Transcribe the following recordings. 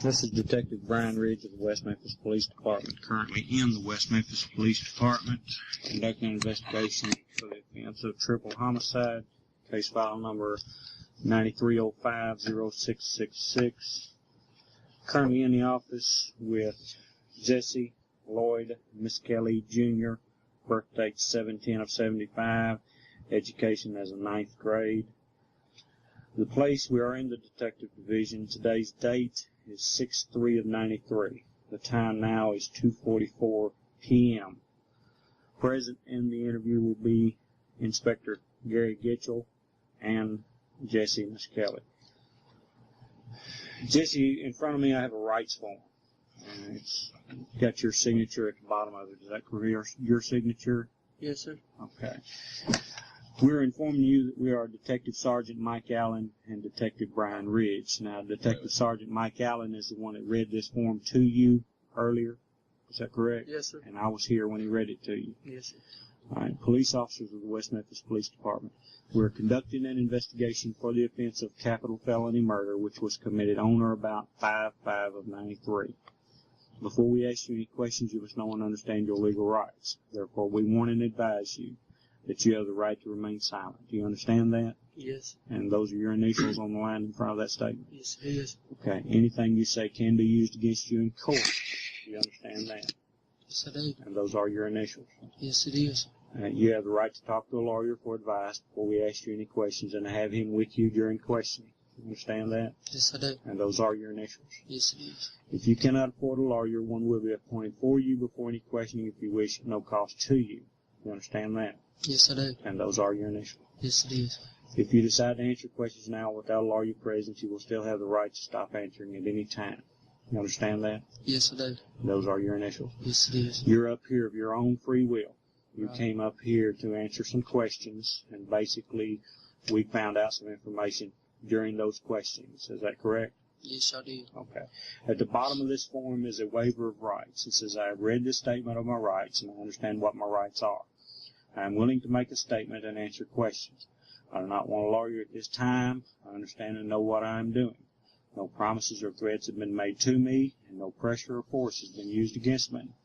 This is Detective Brian Ridge of the West Memphis Police Department, currently in the West Memphis Police Department, conducting an investigation for the offense of triple homicide, case file number 9305-0666. Currently in the office with Jessie Misskelley, Jr., birth date 7/10/75, education as a 9th grade. The place we are in the detective division. Today's date is 6/3/93. The time now is 2:44 p.m. Present in the interview will be Inspector Gary Gitchell and Jessie Misskelley. Jessie, in front of me I have a rights form. It's got your signature at the bottom of it. Is that correct? Your signature? Yes, sir. Okay. We're informing you that we are Detective Sergeant Mike Allen and Detective Brian Ridge. Now, Detective Sergeant Mike Allen is the one that read this form to you earlier. Is that correct? Yes, sir. And I was here when he read it to you. Yes, sir. All right. Police officers of the West Memphis Police Department. We're conducting an investigation for the offense of capital felony murder, which was committed on or about 5/5/93. Before we ask you any questions, you must know and understand your legal rights. Therefore, we warn and advise you that you have the right to remain silent. Do you understand that? Yes. And those are your initials on the line in front of that statement? Yes, it is. Okay. Anything you say can be used against you in court. Do you understand that? Yes, I do. And those are your initials. Yes, it is. You have the right to talk to a lawyer for advice before we ask you any questions and to have him with you during questioning. You understand that? Yes, I do. And those are your initials. Yes, it is. If you cannot afford a lawyer, one will be appointed for you before any questioning if you wish, at no cost to you. You understand that? Yes, I do. And those are your initials. Yes, it is. If you decide to answer questions now without a lawyer present, you will still have the right to stop answering at any time. You understand that? Yes, I do. Those are your initials. Yes, it is. You're up here of your own free will. You Right. came up here to answer some questions, and basically we found out some information during those questions. Is that correct? Yes, I do. Okay. At the bottom of this form is a waiver of rights. It says, I have read this statement of my rights, and I understand what my rights are. I am willing to make a statement and answer questions. I do not want a lawyer at this time. I understand and know what I am doing. No promises or threats have been made to me, and no pressure or force has been used against me.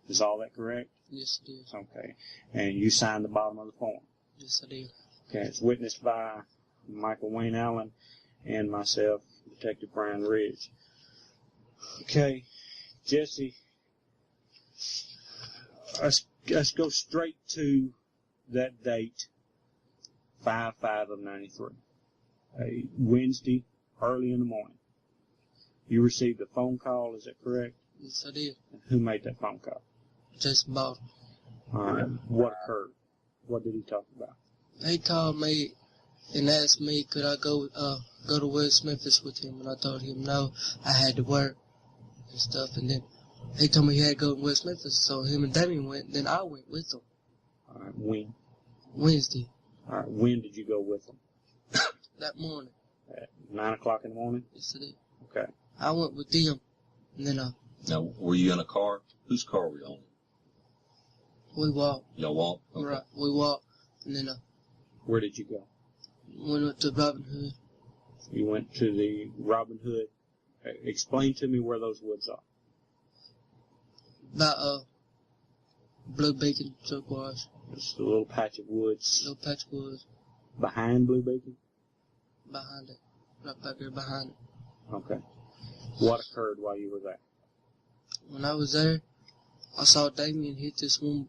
Is all that correct? Yes, it is. Okay. And you signed the bottom of the form. Yes, I do. Okay. It's witnessed by Michael Wayne Allen and myself, Detective Brian Ridge. Okay. Jessie, let's go straight to that date, 5/5/93. A Wednesday, early in the morning. You received a phone call, is that correct? Yes, I did. And who made that phone call? Jason Baldwin. All right. What occurred? What did he talk about? He called me and asked me could I go to West Memphis with him, and I told him no, I had to work and stuff. And then he told me he had to go to West Memphis, so him and Damien went. Then I went with them. All right. When? Wednesday. All right. When did you go with them? That morning. At 9 o'clock in the morning? Yes, I did. Okay. I went with them, and then Now, were you in a car? Whose car were you on? we walked. Y'all walked? Okay. Right, we walked, and then Where did you go? we went to Robin Hood. You went to the Robin Hood. Explain to me where those woods are. About Blue Beacon Turquoise. Just a little patch of woods Little patch of woods behind Blue Beacon? behind it. Right back there behind it. Okay. What occurred while you were there? When I was there, I saw Damien hit this one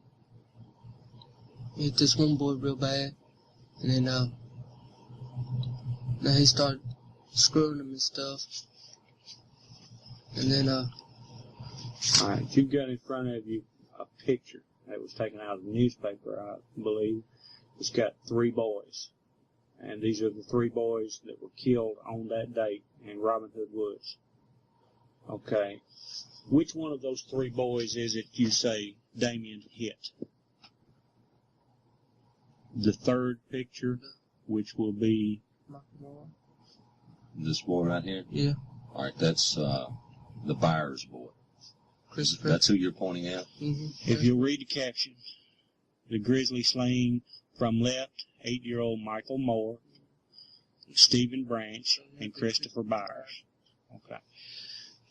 boy real bad, and then he started screwing him and stuff, and then All right. You've got in front of you a picture that was taken out of the newspaper, I believe. It's got 3 boys, and these are the 3 boys that were killed on that date in Robin Hood Woods. Okay. Which one of those 3 boys is it you say Damien hit? The third picture, which will be... This boy right here? Yeah. All right, that's the Byers boy. Christopher. That's who you're pointing at? Mm-hmm. If you'll read the caption, the grisly slaying from left, 8-year-old Michael Moore, Stephen Branch, and Christopher Byers. Okay.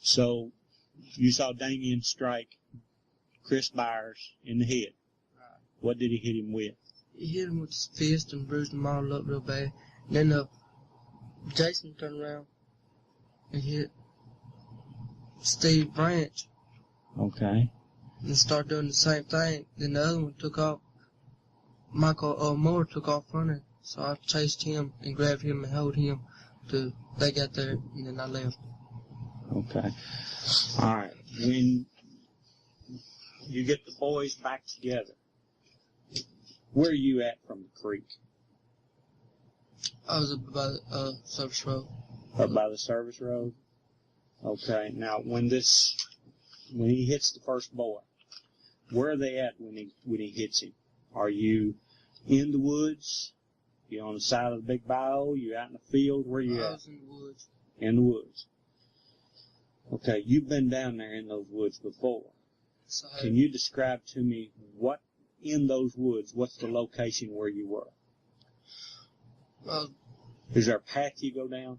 So you saw Damien strike Chris Byers in the head. Right. What did he hit him with? He hit him with his fist and bruised him all up real bad. And then Jason turned around and hit Steve Branch. Okay. And started doing the same thing. Then the other one took off. Michael Moore took off running. So I chased him and grabbed him and held him till they got there, and then I left. Okay. All right. When you get the boys back together, where are you at from the creek? I was up by the service road. Up by the service road? Okay. Now, when he hits the first boy, where are they at when he hits him? Are you in the woods? You on the side of the big bayou? You out in the field? Where you at? I was in the woods. In the woods. Okay, you've been down there in those woods before. So Can you describe to me what in those woods, what's the location where you were? Is there a path you go down?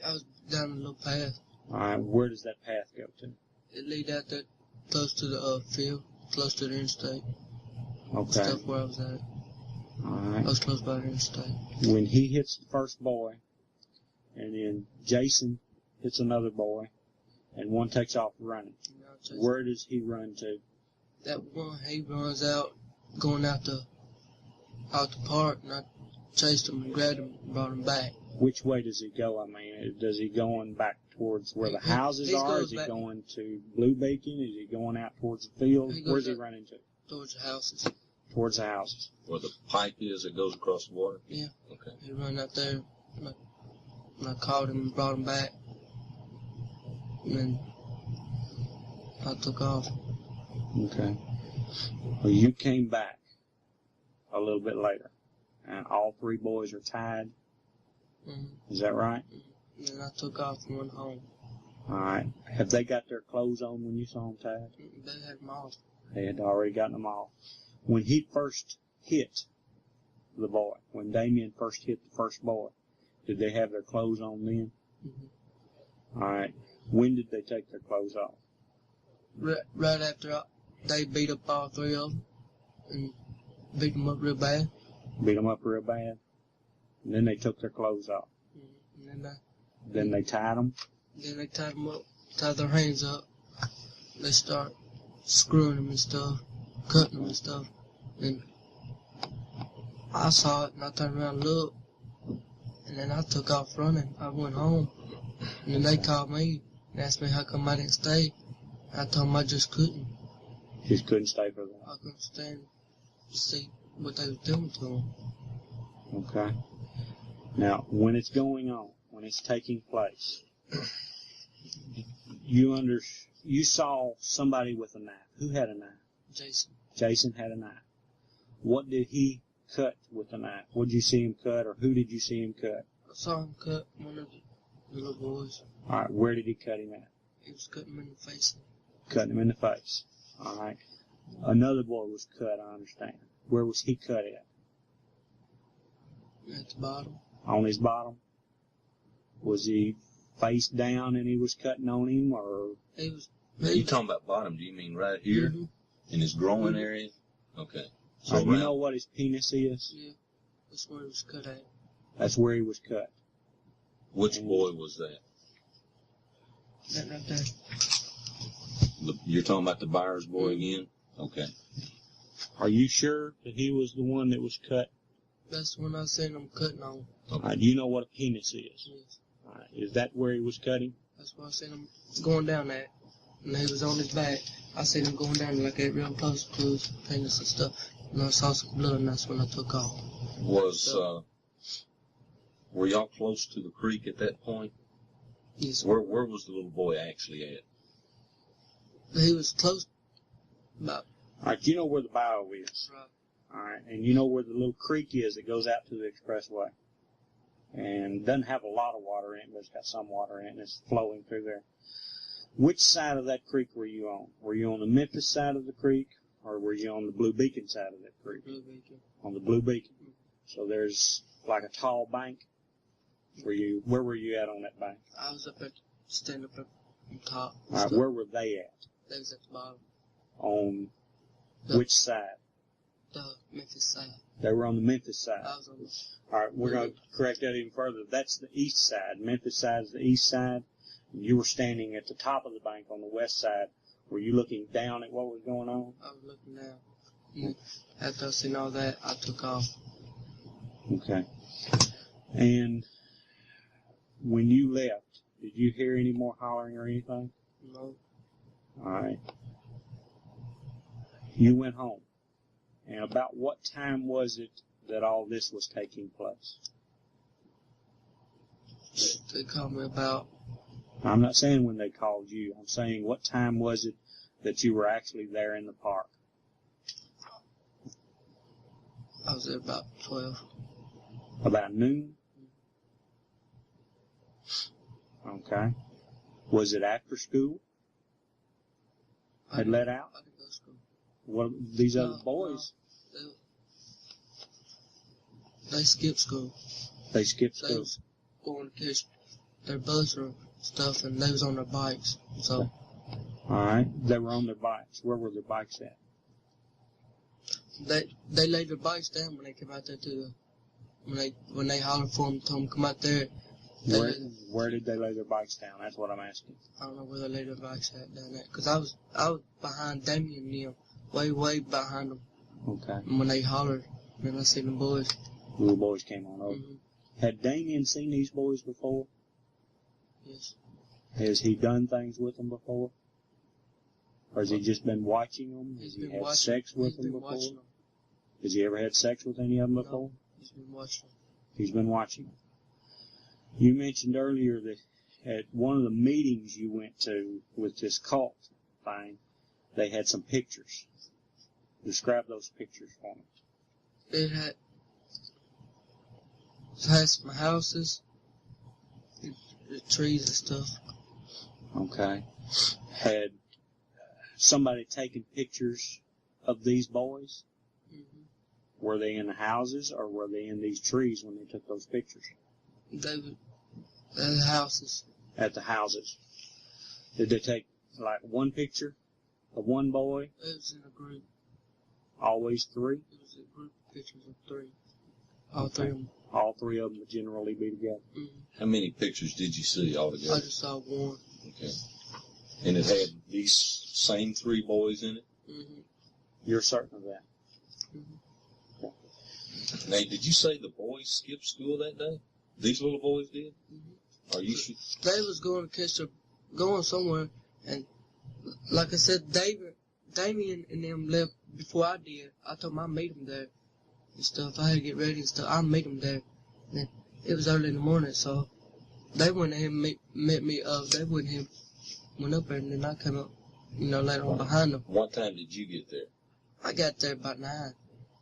I was down a little path. All right, where does that path go to? It lead out there close to the field, close to the interstate. Okay. Stuff where I was at. All I right. was close by the interstate. When he hits the first boy, and then Jason hits another boy, and one takes off running, where does he run to? That one, he runs out, going out the park, and I chased him and grabbed him and brought him back. Which way does he go? I mean, does he going back towards where the houses are? Is he going to Blue Beacon? Is he going out towards the field? Where's he running to? Towards the houses. Towards the houses. Where the pipe is that goes across the water? Yeah. Okay. He ran out there, and I called him and brought him back. And then I took off. Okay. Well, you came back a little bit later, and all three boys are tied. Mm-hmm. Is that right? And then I took off and went home. All right. Have they got their clothes on when you saw them tied? They had them off. They had already gotten them off. When he first hit the boy, when Damien first hit the first boy, did they have their clothes on then? Mm-hmm. All right. When did they take their clothes off? Right after they beat up all three of them and beat them up real bad. Beat them up real bad. And then they took their clothes off. And Then they tied them. Then they tied them up, tied their hands up. They start screwing them and stuff, cutting them and stuff. And I saw it and I turned around and looked. And then I took off running. I went home. And then they called me and asked me how come I didn't stay. I told them I just couldn't. Just couldn't stay for that. I couldn't stand to see what they was doing to them. Okay. Now, when it's going on, when it's taking place, you saw somebody with a knife. Who had a knife? Jason. Jason had a knife. What did he cut with the knife? What did you see him cut, or who did you see him cut? I saw him cut one of the little boys. All right, where did he cut him at? He was cutting him in the face. Cutting him in the face. All right. Another boy was cut, I understand. Where was he cut at? At the bottom. On his bottom? Was he face down and he was cutting on him, or? He was. Now, you talking about bottom, do you mean right here? Mm-hmm. In his groin area? Okay. So you know what his penis is? Yeah. That's where he was cut at. That's where he was cut. Which boy was that? That right there. You're talking about the Byers boy again? Okay. Are you sure that he was the one that was cut? That's the one I seen him cutting on. Okay. Do you know what a penis is? Yes. All right. Is that where he was cutting? That's why I seen him going down that. And he was on his back. I seen him going down like that real close to his penis and stuff. And I saw some blood, and that's when I took off. Were y'all close to the creek at that point? Yes. Where was the little boy actually at? He was close. About. All right. You know where the bayou is. Right. All right. And you know where the little creek is that goes out to the expressway. And doesn't have a lot of water in it, but it's got some water in it, and it's flowing through there. Which side of that creek were you on? Were you on the Memphis side of the creek, or were you on the Blue Beacon side of that creek? Blue Beacon. On the Blue Beacon. So there's like a tall bank. Where were you at on that bank? I was up at, standing up at on top. All right, where were they at? They was at the bottom. On which side? The Memphis side. They were on the Memphis side. I was on the... All right, we're going to correct that even further. That's the east side. Memphis side is the east side. You were standing at the top of the bank on the west side. Were you looking down at what was going on? I was looking down. And after I seen all that, I took off. Okay. And when you left, did you hear any more hollering or anything? No. All right. You went home. And about what time was it that all this was taking place? They called me about... I'm not saying when they called you. I'm saying what time was it that you were actually there in the park? I was there about 12. About noon? Okay. Was it after school? Had let out? I didn't go to school. What, these other boys? No, they skipped school. They skipped They school? was going to catch their bus or stuff, and they was on their bikes. So, all right. They were on their bikes. Where were their bikes at? they laid their bikes down when they came out there to the... When they hollered for them, told them to come out there. Where did they lay their bikes down? That's what I'm asking. I don't know where they laid their bikes at down there. Because I was behind Damien and them. Way behind them. Okay. And when they hollered, then I seen the boys. Little boys came on over. Mm-hmm. Had Damien seen these boys before? Yes. Has he done things with them before? Or has he just been watching them? Has he had sex with them before? Has he ever had sex with any of them before? No, he's been watching them. He's been watching them. You mentioned earlier that at one of the meetings you went to with this cult thing, they had some pictures. Describe those pictures for me. It had some houses, the trees and stuff. Okay. Had somebody taken pictures of these boys? Mm-hmm. Were they in the houses or were they in these trees when they took those pictures? They had houses. At the houses. Did they take like one picture of one boy? It was in a group. Always three? It was a group of pictures of three. All three of them. All three of them would generally be together. Mm-hmm. How many pictures did you see altogether? I just saw one. Okay. And it had these same three boys in it? Mm-hmm. You're certain of that? Mm-hmm. Okay. Now, did you say the boys skipped school that day? These little boys did? Mm-hmm. Are you sure? They was going to catch going somewhere, and like I said, Damien and them left before I did. I told them I'd meet them there and stuff. I had to get ready and stuff. I'd meet them there. And it was early in the morning, so they went ahead and met me up. They went ahead and went up there, and then I came up, later on behind them. What time did you get there? I got there about 9.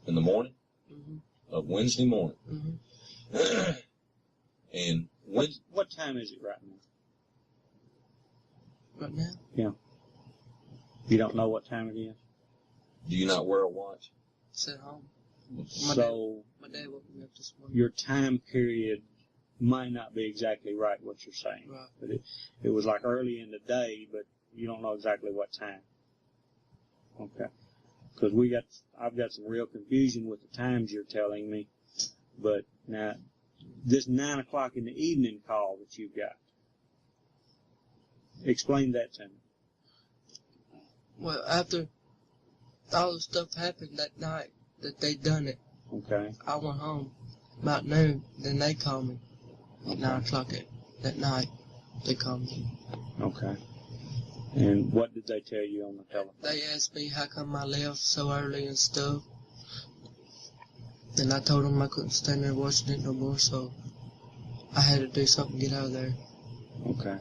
In the morning? Mm-hmm. Of Wednesday morning? Mm-hmm. And what time is it right now? Right now? Yeah. You don't know what time it is? do you not wear a watch? It's at home. So My dad woke me up this morning. your time period might not be exactly right what you're saying. Right. But it was like early in the day, but you don't know exactly what time. Okay. Because I've got some real confusion with the times you're telling me. But now, this 9 o'clock in the evening call that you've got, explain that to me. Well, after all the stuff happened that night that they done it, Okay. I went home about noon. Then they called me at 9 o'clock that night. They called me. Okay. And what did they tell you on the telephone? They asked me how come I left so early and stuff. Then I told them I couldn't stand there watching it no more, so I had to do something to get out of there. Okay.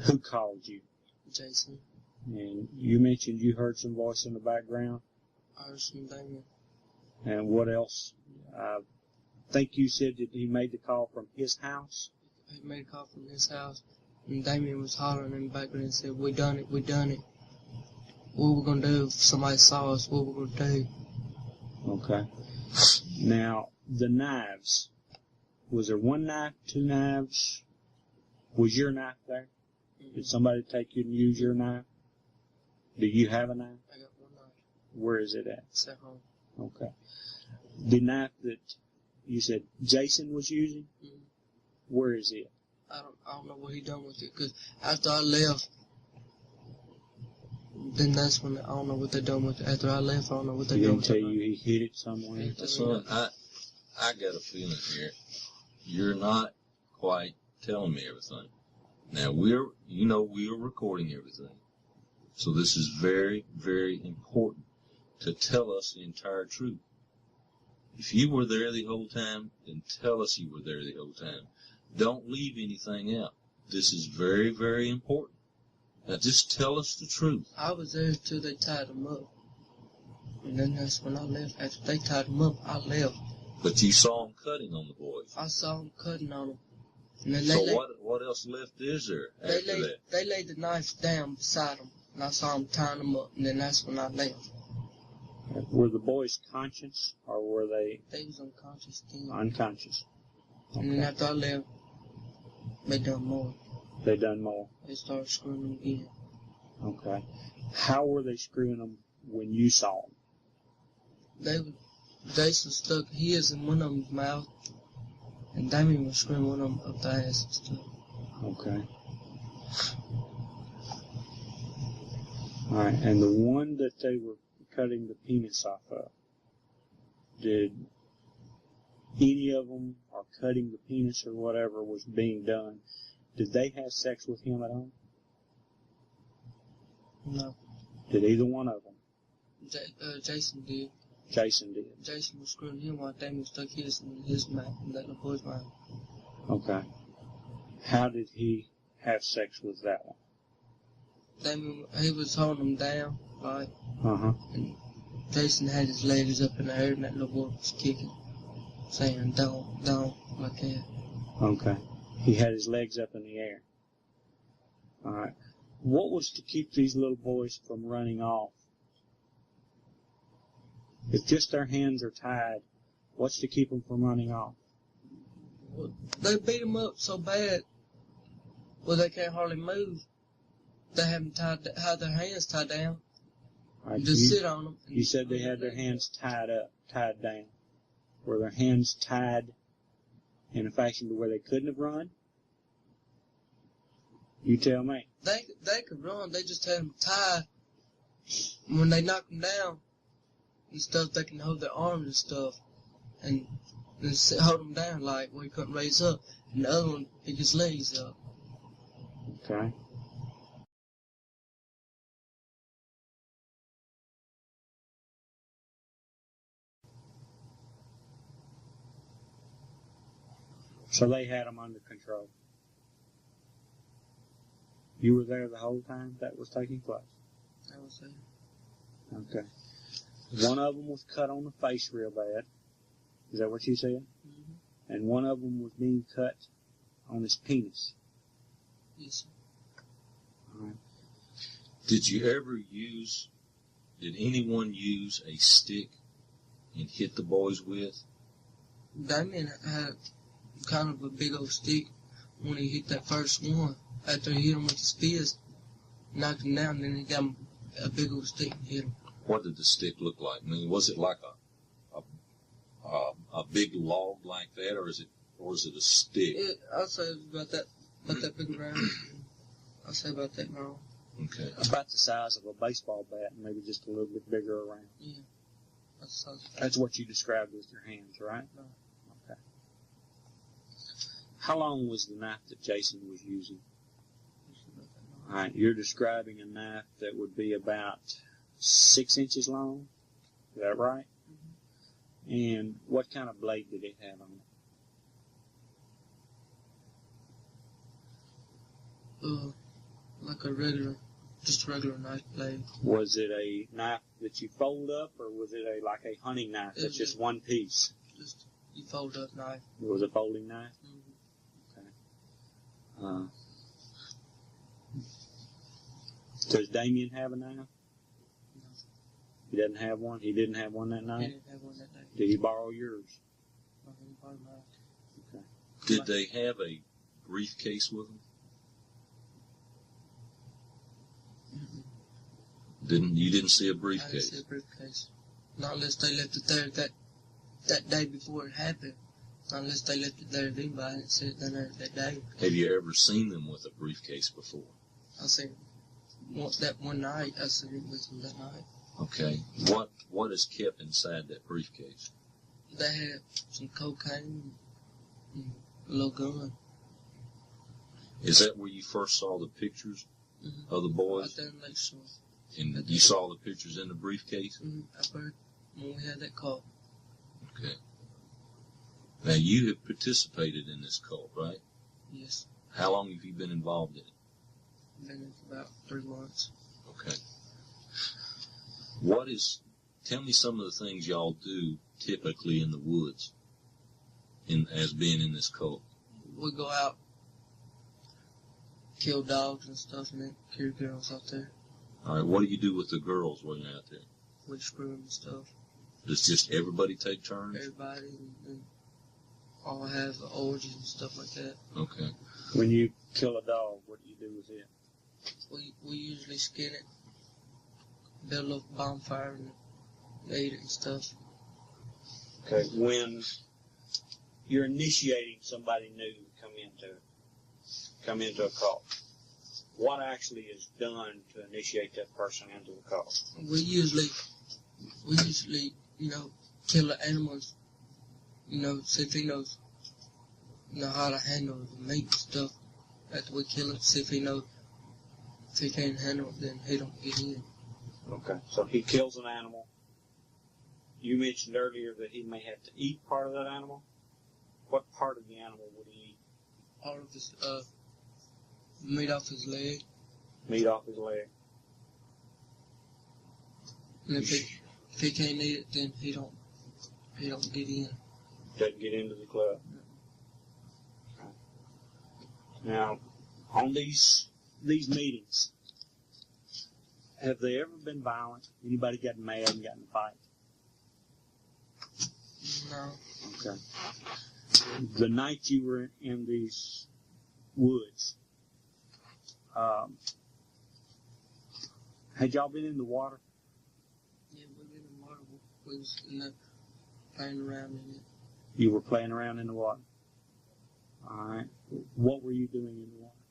Who called you? Jason. And you mentioned you heard some voice in the background. I heard some Damien. And what else? I think you said that he made the call from his house. He made a call from his house, and Damien was hollering in the background and said, we done it, we done it. What we gonna do if somebody saw us? What we gonna do? Okay. Now, the knives. Was there one knife, two knives? Was your knife there? Did somebody take you and use your knife? Do you have a knife? I got one knife. Where is it at? It's at home. Okay. The knife that you said Jason was using, where is it? I don't know what he done with it, because after I left, then that's when I don't know what they done with it. After I left, I don't know what they done with it. He didn't tell you he hid it somewhere? So I got a feeling here. You're not quite telling me everything. Now we're recording everything. So this is very, very important to tell us the entire truth. If you were there the whole time, then tell us you were there the whole time. Don't leave anything out. This is very, very important. Now just tell us the truth. I was there until they tied him up. And then that's when I left. After they tied him up, I left. But you saw him cutting on the boys. I saw him cutting on them. And then So what else left is there after that? They laid the knife down beside him. And I saw him tying them up. And then that's when I left. Were the boys conscious, or were they? They was unconscious then. Unconscious. Okay. And then after I left, they done more. They done more. They started screwing them again. Okay. How were they screwing them when you saw them? Jason stuck his in one of them's mouth, and Damien was screwing one of them up the ass and stuff. Okay. All right, and the one that they were cutting the penis off of, did any of them, or cutting the penis or whatever was being done, did they have sex with him at all? No. Did either one of them? Jason did. Jason did. Jason was screwing him while Damien stuck his in his mouth, in that little boy's mouth. Okay. How did he have sex with that one? Damien, he was holding him down, like, and Jason had his legs up in the air, and that little boy was kicking, saying, don't, like that. Okay. He had his legs up in the air. All right. What was to keep these little boys from running off? If just their hands are tied, what's to keep them from running off? Well, they beat them up so bad, well, they can't hardly move. They haven't had their hands tied down. Right, just sit on them. You said they had their hands tied down. Were their hands tied in a fashion to where they couldn't have run? You tell me. They could run. They just had them tied. When they knocked them down and stuff, they can hold their arms and stuff and hold them down like where he couldn't raise up. And the other one pick his legs up. Okay. So they had them under control. You were there the whole time that was taking place? I was there. Okay. One of them was cut on the face real bad. Is that what you said? Mm-hmm. And one of them was being cut on his penis. Yes, sir. All right. Did anyone use a stick and hit the boys with? Damien had kind of a big old stick when he hit that first one. After he hit him with his fist, knocked him down, then he got a big old stick and hit him. What did the stick look like? I mean, was it like a big log like that, or is it a stick? I'll say it was about that big around. I'll say about that long. Okay. About the size of a baseball bat, maybe just a little bit bigger around. Yeah. That's what you described with your hands, right? No. Okay. How long was the knife that Jason was using? All right, you're describing a knife that would be about 6 inches long. Is that right? Mm-hmm. And what kind of blade did it have on it? Like a regular knife blade. Was it a knife that you fold up, or was it like a hunting knife that's just one piece? Just you fold up knife. It was a folding knife? Mm-hmm. Okay. Does Damien have a knife? No. He doesn't have one? He didn't have one that night? He didn't have one that night. Did he borrow yours? No, he didn't borrow mine. Okay. Did they have a briefcase with them? You didn't see a I didn't briefcase? see a briefcase. Not unless they left it there that day before it happened. Not unless they left it there then, but I didn't see it down there that day. Have you ever seen them with a briefcase before? I seen that one night. I seen it with them that night. Okay. What is kept inside that briefcase? They had some cocaine and a little gun. Is that where you first saw the pictures of the boys? Right there in Lakeshore. And you saw the pictures in the briefcase? I heard when we had that call. Okay. Now, you have participated in this cult, right? Yes. How long have you been involved in it? Been in for about 3 months. Okay. Tell me some of the things y'all do typically in the woods as being in this cult. We go out, kill dogs and stuff, and then carry girls out there. All right, what do you do with the girls when you're out there? We screw them and stuff. Does just everybody take turns? Everybody, and all have orgies and stuff like that. Okay. When you kill a dog, what do you do with it? We usually skin it, build a bonfire, and eat it and stuff. Okay. When you're initiating somebody new to come into a cult, what actually is done to initiate that person into the cult? We usually, kill the animals, see if he knows, how to handle the meat and stuff. After we kill him, see if he knows. If he can't handle it, then he don't get in. Okay. So he kills an animal. You mentioned earlier that he may have to eat part of that animal. What part of the animal would he eat? All of his, meat off his leg. Meat off his leg. And if he can't eat it, then he don't get in. Doesn't get into the club. Okay. Now, on these meetings, have they ever been violent? Anybody got mad and got in a fight? No. Okay. The night you were in these woods, had y'all been in the water? Yeah, we've been in the water. We was playing around in it. You were playing around in the water. All right. What were you doing in the water?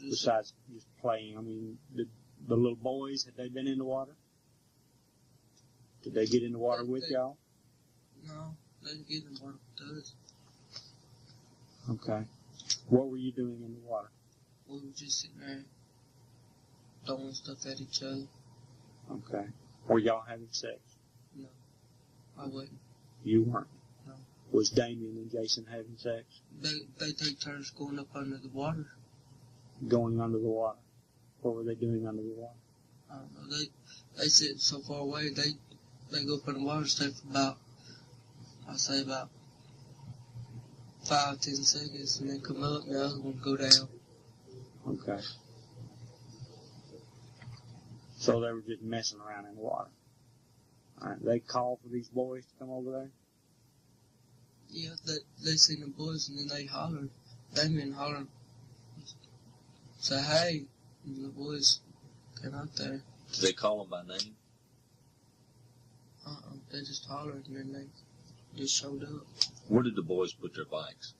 Besides just playing, I mean, the little boys, had they been in the water? Did they get in the water with y'all? No, they didn't get in the water with us. Okay. What were you doing in the water? We were just sitting there throwing stuff at each other. Okay. Were y'all having sex? No, I wasn't. You weren't? No. Was Damien and Jason having sex? They take turns going up under the water. Going under the water? What were they doing under the water? I don't know. They sit so far away. They go up in the water, stay for about 5-10 seconds, and then come up, and the other one go down. Okay. So they were just messing around in the water. All right. They called for these boys to come over there? Yeah, they seen the boys, and then they hollered. Damien hollered, say, hey, and the boys came out there. Did they call them by name? They just hollered, and then they just showed up. Where did the boys put their bikes?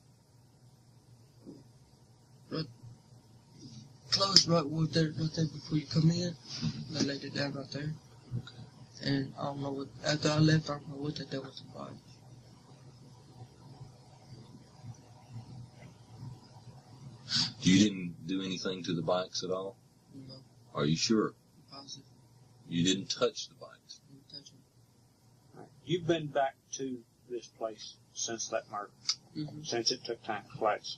Close right there before you come in. They laid it down right there. Okay. And I don't know what, after I left, I don't know what they did with the bike. You didn't do anything to the bikes at all? No. Are you sure? Positive. You didn't touch the bikes? Didn't touch them. All right. You've been back to this place since that murder, since it took place.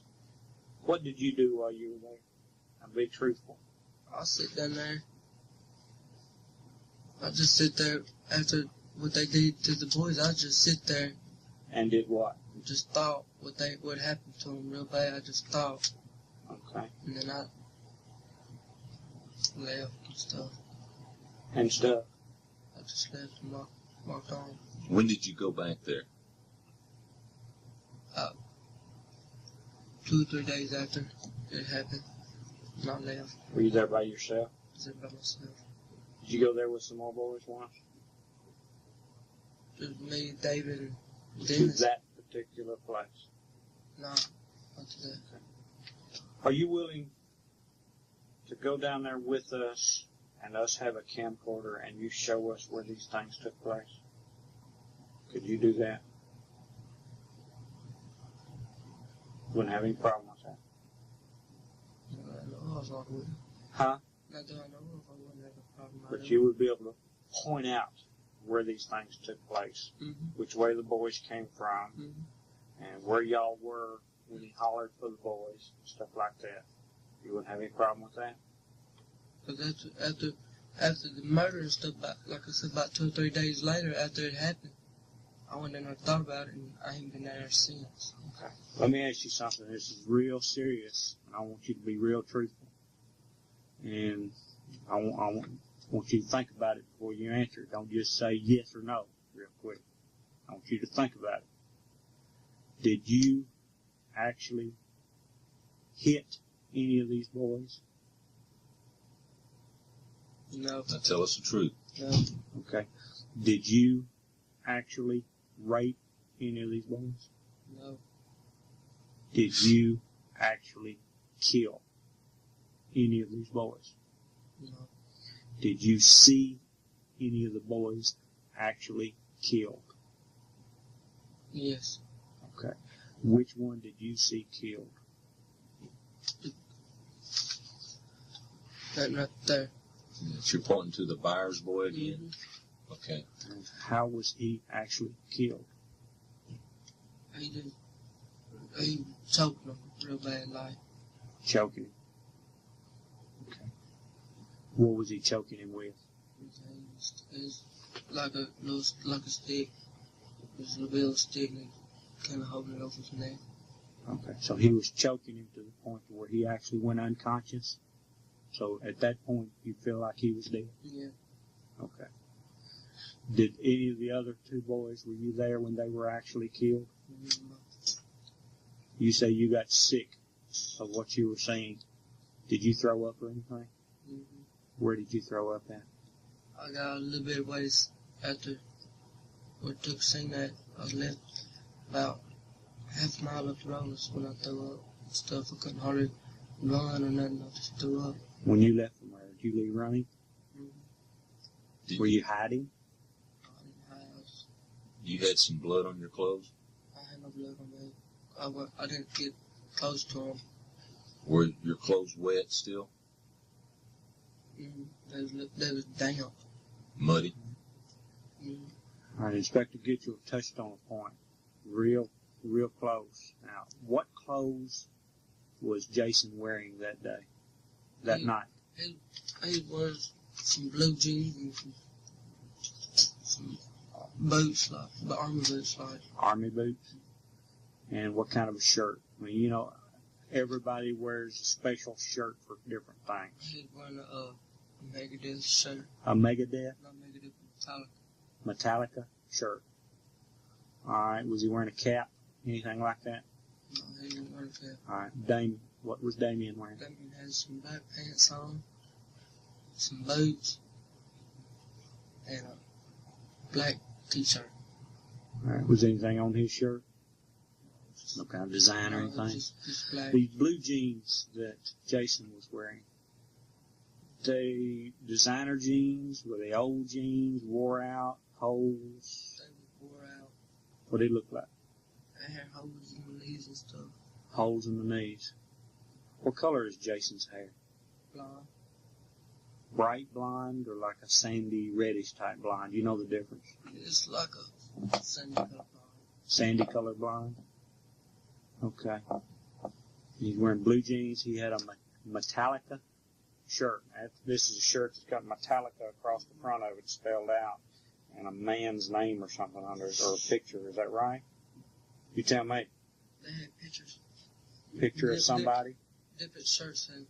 What did you do while you were there? Now, be truthful. I'll sit down there. I just sit there after what they did to the boys. I just sit there. And did what? Just thought what happened to them real bad. I just thought. Okay. And then I left and stuff. And stuff? I just left and walked on. When did you go back there? 2 or 3 days after it happened. And I left. Were you there by yourself? I was there by myself. Did you go there with some more boys once? Just me, David, and To Dennis. that particular place? No, not to that. Are you willing to go down there with us and us have a camcorder and you show us where these things took place? Could you do that? Wouldn't have any problem with that. I know I would. Huh? Not that I know if I wouldn't have a problem. But you would be able to point out where these things took place, which way the boys came from, and where y'all were when he hollered for the boys, stuff like that. You wouldn't have any problem with that? Because after the murder and stuff, like I said, about 2 or 3 days later after it happened, I went in and thought about it, and I ain't been there since. Okay. Let me ask you something. This is real serious, and I want you to be real truthful. And I want you to think about it before you answer it. Don't just say yes or no real quick. I want you to think about it. Did you actually hit any of these boys? No. Now tell us the truth. No. Okay. Did you actually rape any of these boys? No. Did you actually kill any of these boys? No. Did you see any of the boys actually killed? Yes. Okay. Which one did you see killed? That right there. You're pointing to the Byers boy again? Okay. And how was he actually killed? He choked him real bad, like. Choking him. Okay. What was he choking him with? It's like a stick. It's a little stick and kind of holding it over his neck. Okay. So he was choking him to the point where he actually went unconscious. So at that point, you feel like he was dead? Yeah. Okay. Did any of the other 2 boys, were you there when they were actually killed? You say you got sick of what you were seeing. Did you throw up or anything? Where did you throw up at? I got a little bit of ways after we took scene that. I left about half a mile up the road. That's when I threw up and stuff. I couldn't hardly run or nothing. I just threw up. When you left from there, did you leave running? Were you hiding? I didn't hide. You had some blood on your clothes? I had no blood on me. I didn't get close to him. Were your clothes wet still? They was damp. Muddy? All right, Inspector Gitchell touched on a point. Real close. Now, what clothes was Jason wearing that day? That night? He wears some blue jeans and some boots, like army boots, like. Army boots? And what kind of a shirt? I mean, you know, everybody wears a special shirt for different things. He's wearing a Megadeth shirt. A Megadeth? Not Megadeth, Metallica. Metallica shirt. All right. Was he wearing a cap? Anything like that? No, he didn't wear a cap. All right. Damien. What was Damien wearing? Damien has some black pants on, some boots, and a black t-shirt. All right. Was anything on his shirt? No kind of design or anything? Just black. The blue jeans that Jason was wearing, they designer jeans? Were they old jeans, wore out, holes? They wore out. What did it look like? They had holes in the knees and stuff. Holes in the knees. What color is Jason's hair? Blonde. Bright blonde or like a sandy reddish type blonde? You know the difference? It's like a sandy color blonde. Sandy color blonde? Okay. He's wearing blue jeans. He had a Metallica shirt. This is a shirt that's got Metallica across the front of it spelled out and a man's name or something under it, or a picture. Is that right? You tell me. They had pictures. Picture of somebody? Different shirts had,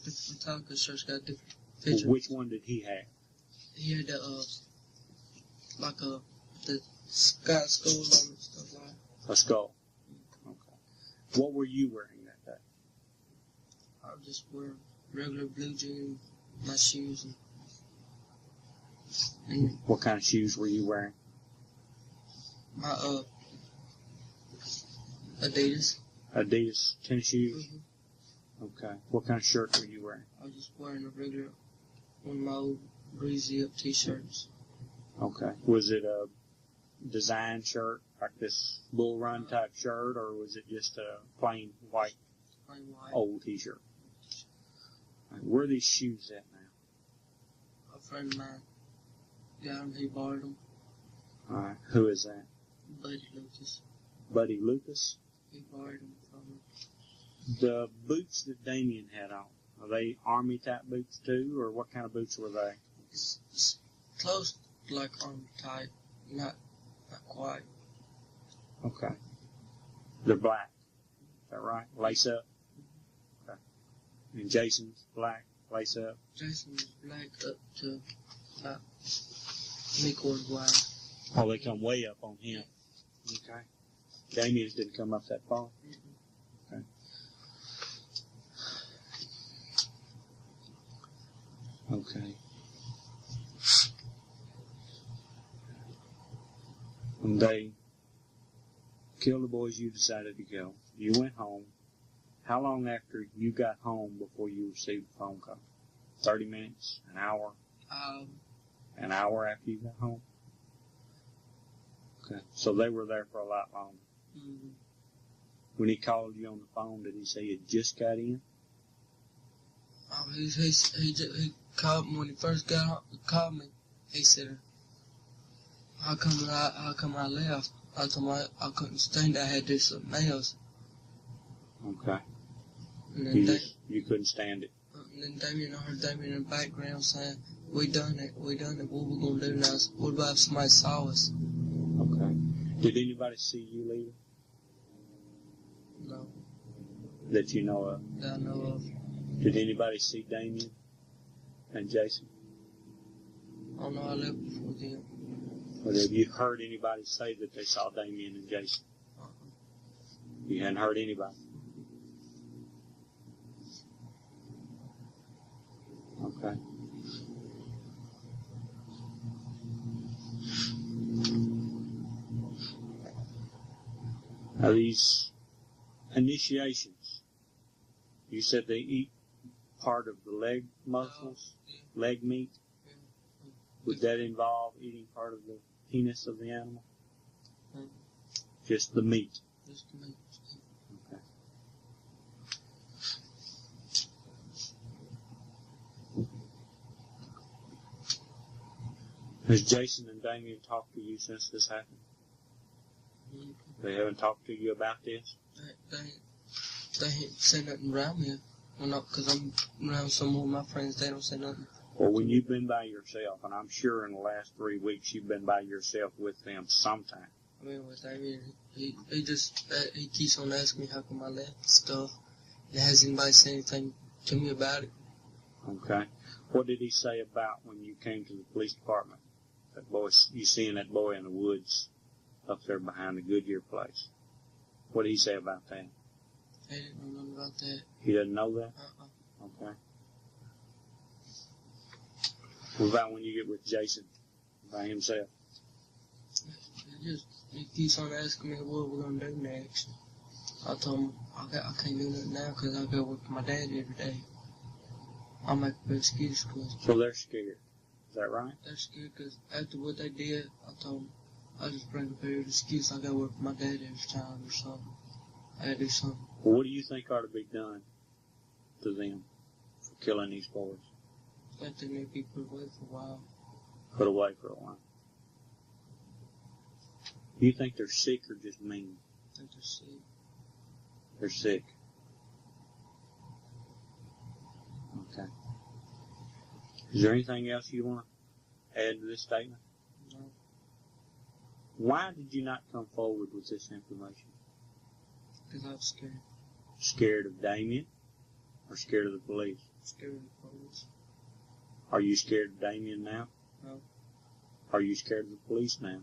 different Metallica shirts got different pictures. Well, which one did he have? He had the sky skull on and stuff like that. A skull. Okay. What were you wearing that day? I just wear regular blue jeans, my shoes, and And What kind of shoes were you wearing? my Adidas. Adidas tennis shoes? Mm-hmm. Okay. What kind of shirt were you wearing? I was just wearing a regular, one of my old Breezy Up t-shirts. Okay. Was it a design shirt, like this Bull Run type shirt, or was it just a plain white Plain white. old t-shirt? Where are these shoes at now? A friend of mine got them. He borrowed them. All right. Who is that? Buddy Lucas. Buddy Lucas? He borrowed them from me. The boots that Damien had on, are they army type boots too, or what kind of boots were they? It's close to like army type. Not quite. Okay. They're black. Is that right? Lace up? Okay. And Jason's black, lace up? Jason was black up to about mid-quarter wide. Oh, they come way up on him. Okay. Damien's didn't come up that far. Okay. Okay. When they killed the boys, you decided to go. You went home. How long after you got home before you received a phone call? 30 minutes? An hour? An hour after you got home? Okay. So they were there for a lot longer. Mm-hmm. When he called you on the phone, did he say you just got in? He called me when he first called me. He said, how come I left? I told him I couldn't stand it. I had to do something else. Okay. And then You couldn't stand it. And then I heard Damien in the background saying, we done it. What we going to do now? What about if somebody saw us? Okay. Did anybody see you leaving No, that you know of? that I know of. Did anybody see Damien and Jason? I don't know, I left before them. Or have you heard anybody say that they saw Damien and Jason? You hadn't heard anybody? Okay. Now these initiations, you said they eat part of the leg muscles, leg meat. Would that involve eating part of the penis of the animal? Just the meat? Just the meat. Okay. Has Jason and Damien talked to you since this happened? They haven't talked to you about this? They ain't say nothing around me. Well, not because I'm around some of my friends. They don't say nothing. Well, when you've been by yourself, and I'm sure in the last 3 weeks you've been by yourself with them sometime. I mean, with Damien, he keeps on asking me how come I left and stuff. And has anybody said anything to me about it? Okay. What did he say about when you came to the police department? That boy, you seeing that boy in the woods up there behind the Goodyear place. What did he say about that? He didn't know nothing about that. He doesn't know that? Okay. What about when you get with Jason by himself? He keeps on asking me what we're going to do next. I told him I can't do nothing now because I go work with my dad every day. I'll make a good excuse because So they're scared. Is that right? they're scared because after what they did, I told them I just bring a very excuse. I go work with my dad every time or something. I gotta do something. Well, what do you think ought to be done to them for killing these boys? I think they may be put away for a while. Put away for a while. Do you think they're sick or just mean? I think they're sick. They're sick. Okay. Is there anything else you want to add to this statement? No. Why did you not come forward with this information? Because I was scared. Scared of Damien or scared of the police? Scared of the police. Are you scared of Damien now? No. Are you scared of the police now?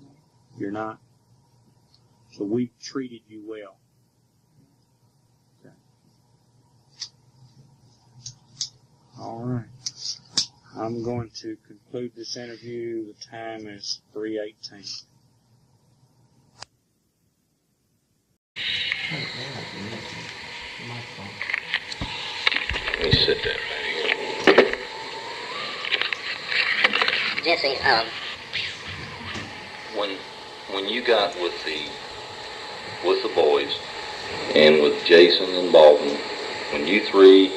No. You're not? So we've treated you well. Okay. All right. I'm going to conclude this interview. The time is 3:18. Let me sit there right here. Jesse, when you got with the boys and with Jason and Baldwin, when you three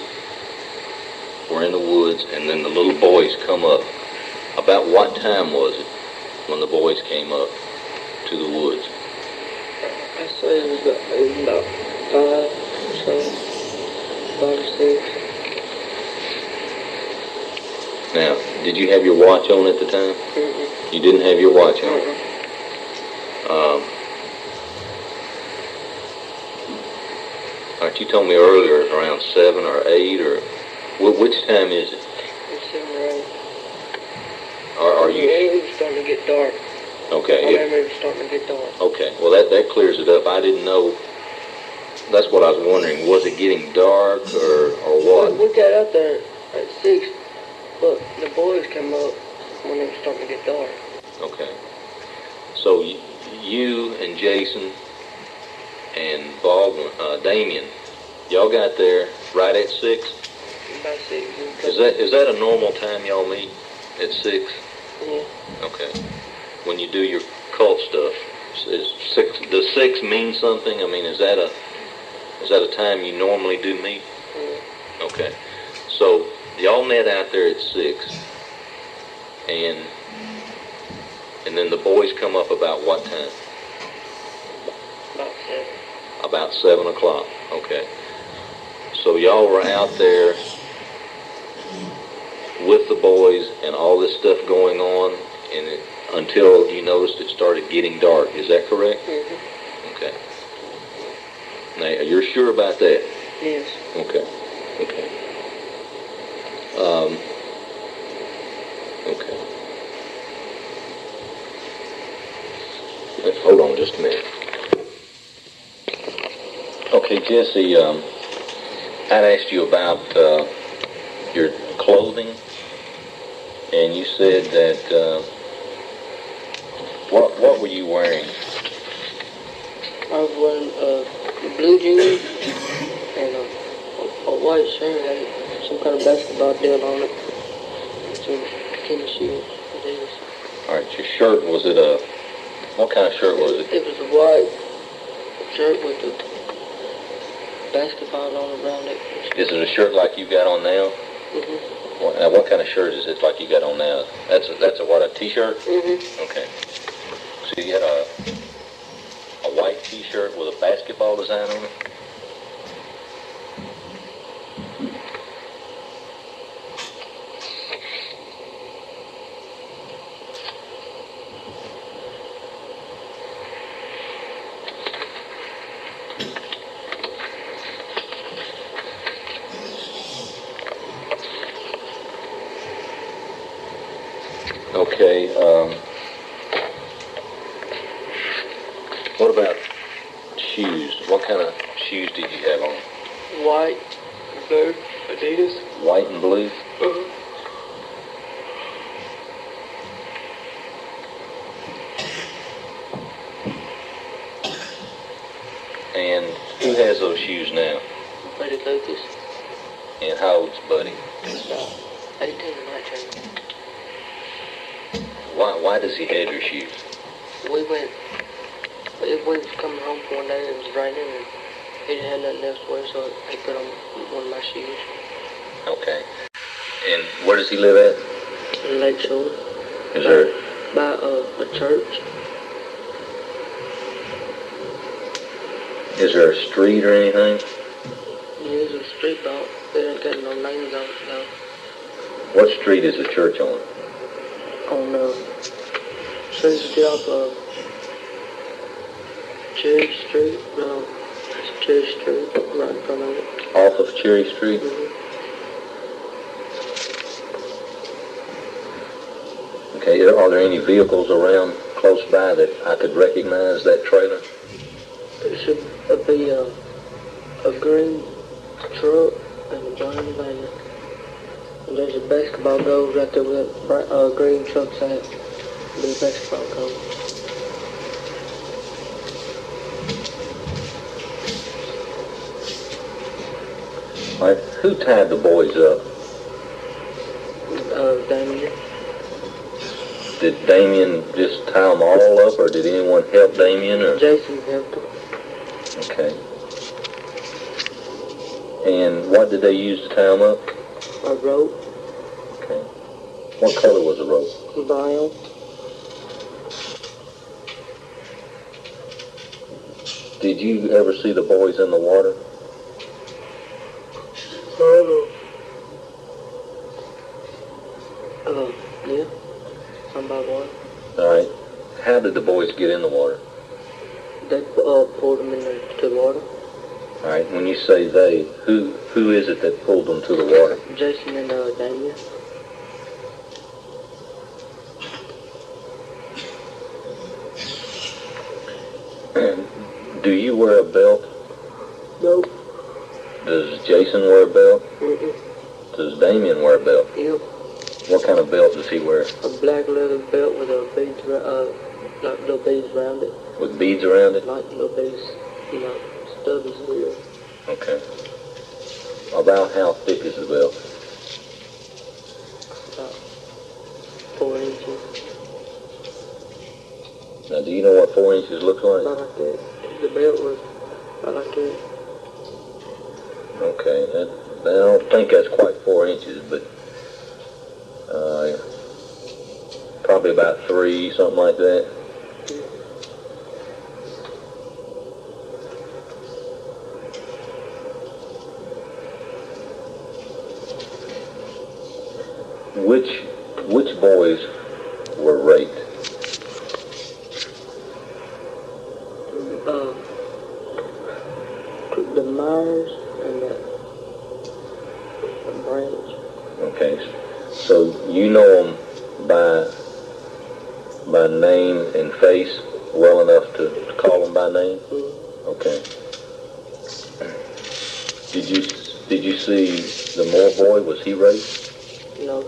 were in the woods and then the little boys come up, about what time was it when the boys came up to the woods? I say it was about 5 or so, 5 or 6. Now, did you have your watch on at the time? Mm-mm. You didn't have your watch on? Mm-mm. Aren't you told me earlier it's around 7 or 8 or which time is it? It's 7 or 8. Are you? It was starting to get dark. Okay. I remember it was starting to get dark. Okay. Well, that clears it up. I didn't know. That's what I was wondering. Was it getting dark or what? We got out there at 6, but the boys came up when it was starting to get dark. Okay. So you and Jason and Baldwin, Damien, y'all got there right at 6? About 6. Is that a normal time y'all meet at 6? Yeah. Okay. When you do your cult stuff, does 6 mean something? I mean, is that a time you normally do meet? Yeah. Okay. So y'all met out there at 6, and then the boys come up about what time? About 7. About 7 o'clock. Okay. So y'all were out there with the boys and all this stuff going on, and until you noticed it started getting dark. Is that correct? Mm-hmm. Okay. Now, you're sure about that? Yes. Okay. Okay. Okay. Hold on just a minute. Okay, Jesse, I'd asked you about your clothing, and you said that, what were you wearing? I was wearing a blue jeans and a white shirt and some kind of basketball deal on it. Some tennis shoes. All right, your shirt, was it what kind of shirt was it? It was a white shirt with a basketball on around it. Is it a shirt like you got on now? Mm-hmm. Now, what kind of shirt is it like you got on now? That's a what, a t-shirt? Mm-hmm. Okay. So you had a white t-shirt with a basketball design on it? Okay, what about shoes? What kind of shoes did you have on? White, blue, Adidas. White and blue? Mm-hmm. And who has those shoes now? Buddy Lucas. And how old's Buddy? About 18 or 19. Why does he have your shoes? We was coming home one day and it was raining and he didn't have nothing else to wear, so he put on one of my shoes. Okay. And where does he live at? In Lakeshore. Is there? By a church. Is there a street or anything? Yeah, there's a street belt. They don't got no names on it, though. What street is the church on? On, soon as you get off Cherry Street, it's Cherry Street, right in front of it. Off of Cherry Street? Mm-hmm. Okay, are there any vehicles around close by that I could recognize that trailer? It should be a green truck and a brown van. There's a basketball goal right there where that green truck's at. There's a basketball goal. Alright, who tied the boys up? Damien. Did Damien just tie them all up, or did anyone help Damien? Or? Jason helped him. Okay. And what did they use to tie them up? A rope. Okay. What color was the rope? Brown. Did you ever see the boys in the water? Yeah. Some by water. Alright. How did the boys get in the water? They pulled them into the water. Alright, when you say they, who is it that pulled them to the water? Jason and Damien. Do you wear a belt? Nope. Does Jason wear a belt? Mm-mm. Does Damien wear a belt? Yep. What kind of belt does he wear? A black leather belt with beads, like little beads around it. With beads around it? Like little beads, stubbies here. Okay. About how thick is the belt? About 4 inches. Now, do you know what 4 inches looks like? About like that. The belt was about like that. Okay, I don't think that's quite 4 inches, but probably about 3, something like that. Which boys were raped? The Myers and the Branch. Okay, so you know them by name and face well enough to call them by name? Mm-hmm. Okay. Did you see the Moore boy? Was he raped? No.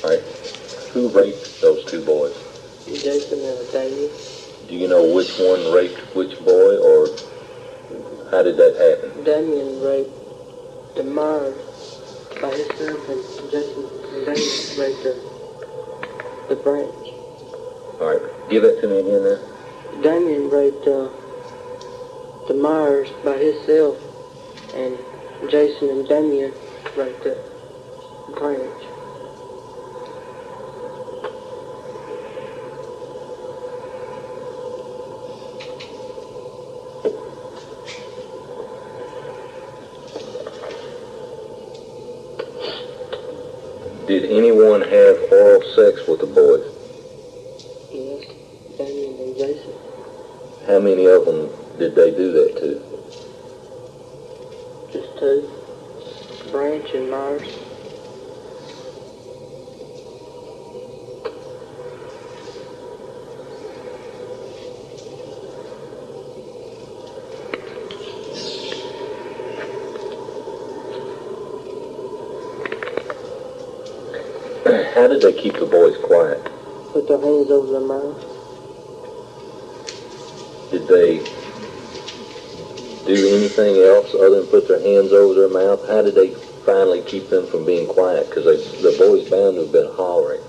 All right. Who raped those 2 boys? Jason and Damien. Do you know which one raped which boy, or how did that happen? Damien raped the Myers by himself, and Jason and Damien raped the Branch. All right. Give that to me again now. Damien raped the Myers by himself, and Jason and Damien raped the Branch. Did anyone have oral sex with the boys? Yes, Damien and Jason. How many of them did they do that to? Just 2. Branch and Myers. How did they keep the boys quiet? Put their hands over their mouth. Did they do anything else other than put their hands over their mouth? How did they finally keep them from being quiet? Because the boys bound to have been hollering.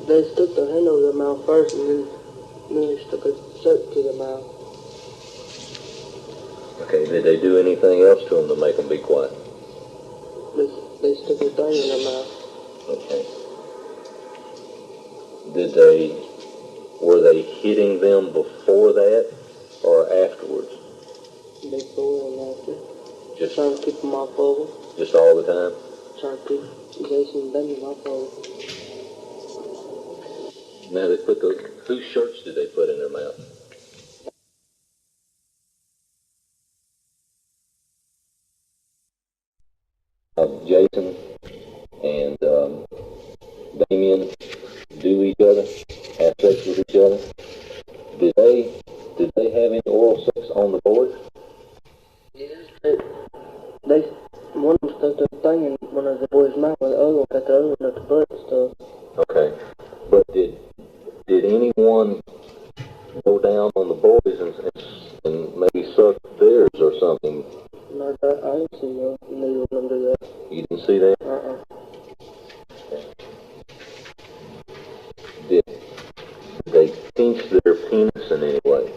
They stuck their hand over their mouth first, and then they stuck a soap to their mouth. Okay, did they do anything else to them to make them be quiet? They stuck a thing in their mouth. Okay. Were they hitting them before that or afterwards? Before and after. Just Trying to keep them off of them. Just all the time? Trying to keep Jason and Damien off of them. Now they put whose shirts did they put in their mouth? Jason and Damien do each other, have sex with each other. Did they have any oral sex on the boys? Yeah, one of them stuck their thing one of the boys' mouth, the other one got the other one at the butt and stuff. Okay. But did anyone go down on the boys and maybe suck theirs or something? No, I didn't see neither of them do that. You didn't see that? Did they pinch their penis in any way?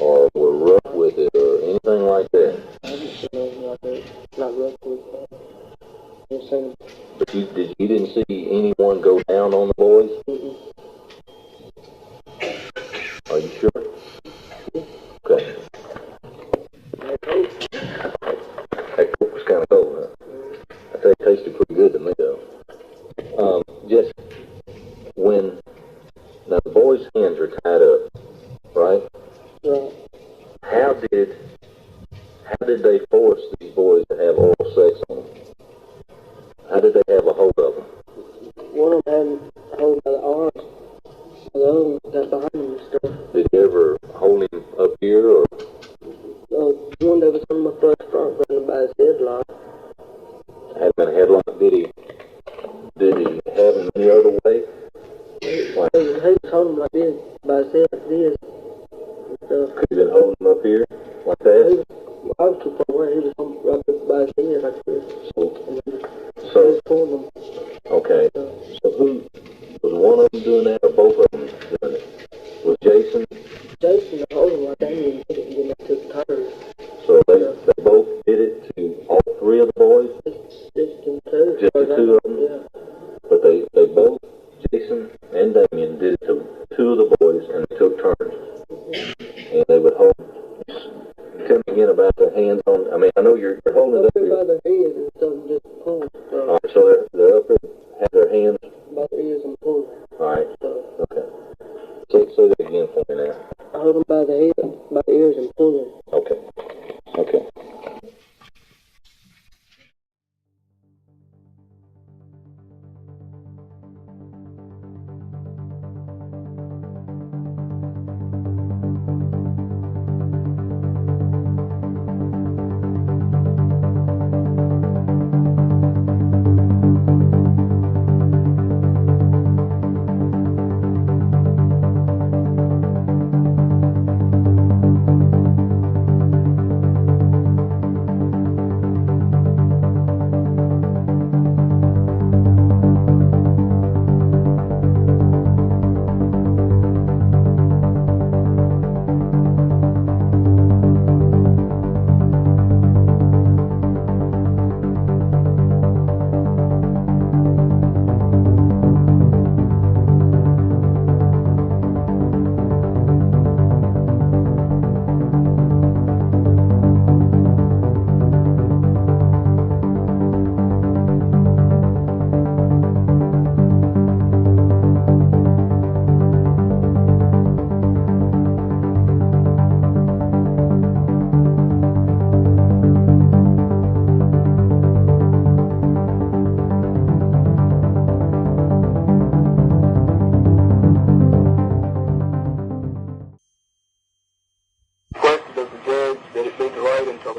Or were rough with it or anything like that? I didn't see nothing like that. Not rough with it. But you didn't see anyone go down on the boys? Mm-mm. Are you sure? Okay. That coat. That coat was kind of cold, huh? I tell you, it tasted pretty good to me, though. Jesse, now the boys' hands are tied up, right? Right. How did they force these boys to have oral sex on them? How did they have a hold of them? One of them had hold by the arms. The other one got behind him and stuff. Did you ever hold him up here, or? One that was on my first front, running by his headlock. Had him in a headlock? Did he have him any other way? Like, He was holding him like this, by his head like this. could he been holding him up here, like that? I was too far away. He was right up by his head like this. So, He was pulling him. okay. So who was one of them doing that, or both of them doing it? Was Jason? Jason holding him like Damien did it, and then they took turns. So they both did it to all three of the boys? Just them two. Just the two of them? Yeah. But they both, Jason and Damien, did it to two of the boys, and they took turns. And they would hold. Tell me again about their hands on. I mean, I know you're holding it up here. By their ears and stuff, and just pulling. All right, so they're up there, have their hands. By their ears and pulling. All right. So, Okay. Say that again for me now. I hold them by the head, by the ears and pulling. Okay. Okay.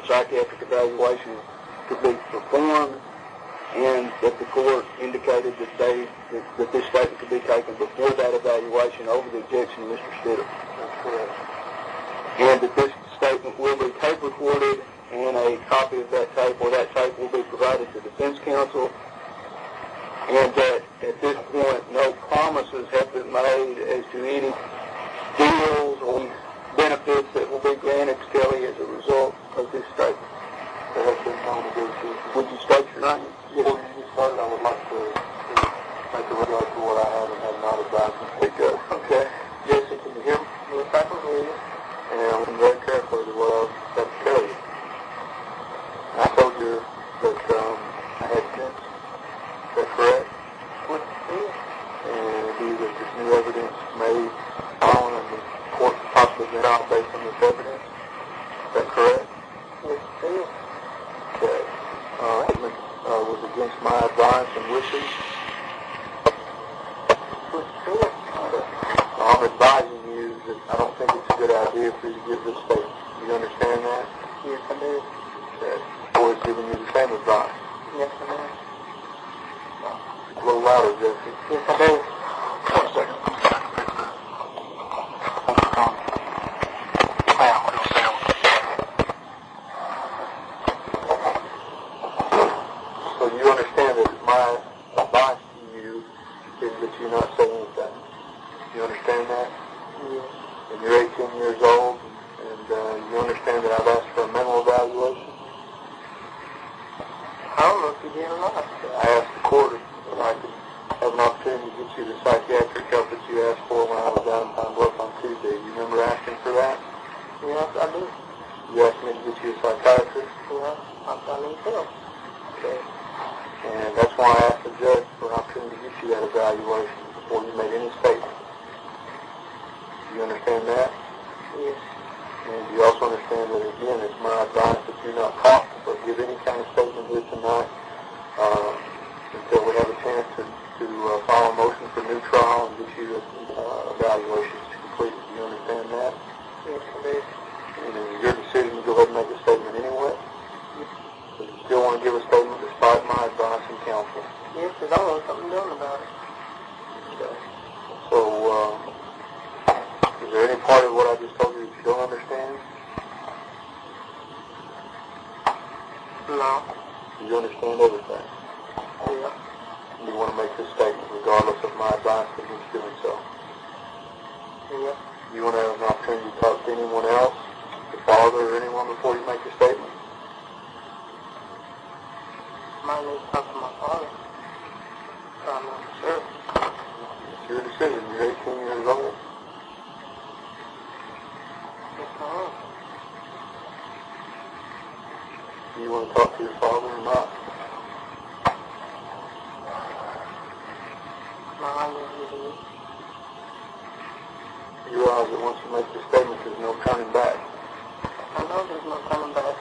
psychiatric evaluation could be performed, and that the court indicated that this statement could be taken before that evaluation over the objection of Mr. Stitter. That's correct. And that this statement will be tape recorded, and a copy of that tape or that tape will be provided to defense counsel, and that at this point no promises have been made as to any deals or benefits that will be granted to Kelly as a result of this statement. There has been no negotiation. Would you state your name? Before you get started, I would like to make a regard to what I have and have not advised you. Speak up. Okay. Jessie, can you hear me? Yes, I can hear you. And I'm listening very carefully to what I was about to tell you. I told you that I had sense. Is that correct? What you said? And that this new evidence made on and the court possibly been out based on this evidence. Is that correct? Yes, it is. Okay. Statement was against my advice and wishes. I'm advising you that I don't think it's a good idea for you to give this statement. You understand that? Yes, I do. Okay. The court is giving you the same advice. Yes, I do. A little louder, Jesse. Yes, I do. 1 second. So you understand that my advice to you is that you not say anything. You understand that? Yes. And you're 18 years old, and you understand that I've asked for a mental evaluation? I don't know if you did or not. I asked the court if I could have an opportunity to get you the psychiatric help that you asked for when I was down in Pine Bluff on Tuesday. You remember asking for that? Yes, I do. You asked me to get you a psychiatrist? Yes, I need help. Okay. And that's why I asked the judge for an opportunity to get you that evaluation before you made any statement. Do you understand that? Yes. And you also understand that, again, it's my advice that you not talk or give any kind of statement here tonight until we have a chance to file a motion for new trial and get you evaluations completed. Do you understand that? Yes, I do. And it's your decision to go ahead and make a statement anyway? Yes. So you still want to give a statement despite my advice and counsel? Yes, because I want something done about it. Okay. So, is there any part of what I just told you that you don't understand? No. You understand everything? Yeah. You want to make this statement regardless of my advice against doing so? Yeah. You want to have an opportunity to talk to anyone else, your father or anyone, before you make your statement? I need to talk to my father. I'm not sure. It's your decision. You're 18 years old. Do you want to talk to your father or not? No, I don't. You realize that once you make your statement, there's no turning back. I know there's no turning back.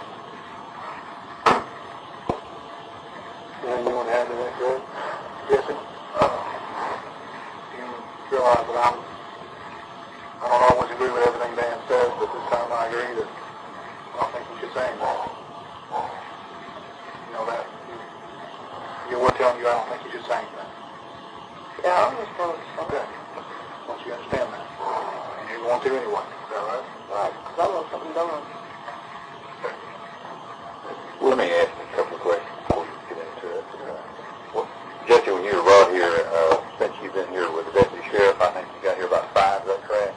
Yeah, you want to add to that, Greg? Jesse? You realize that I don't always agree with everything Dan says, but this time I agree that I don't think you should say anything. You know that. We're telling you I don't think you should say anything. Yeah, I understand what you're saying. Okay. Once you understand that. And you want to anyway. Is that right? Right. Because I want something done. Okay. Let me ask you a couple of questions before you get into it. Well, Jesse, when you were brought here, since you've been here with the deputy sheriff, I think you got here about 5, is that correct?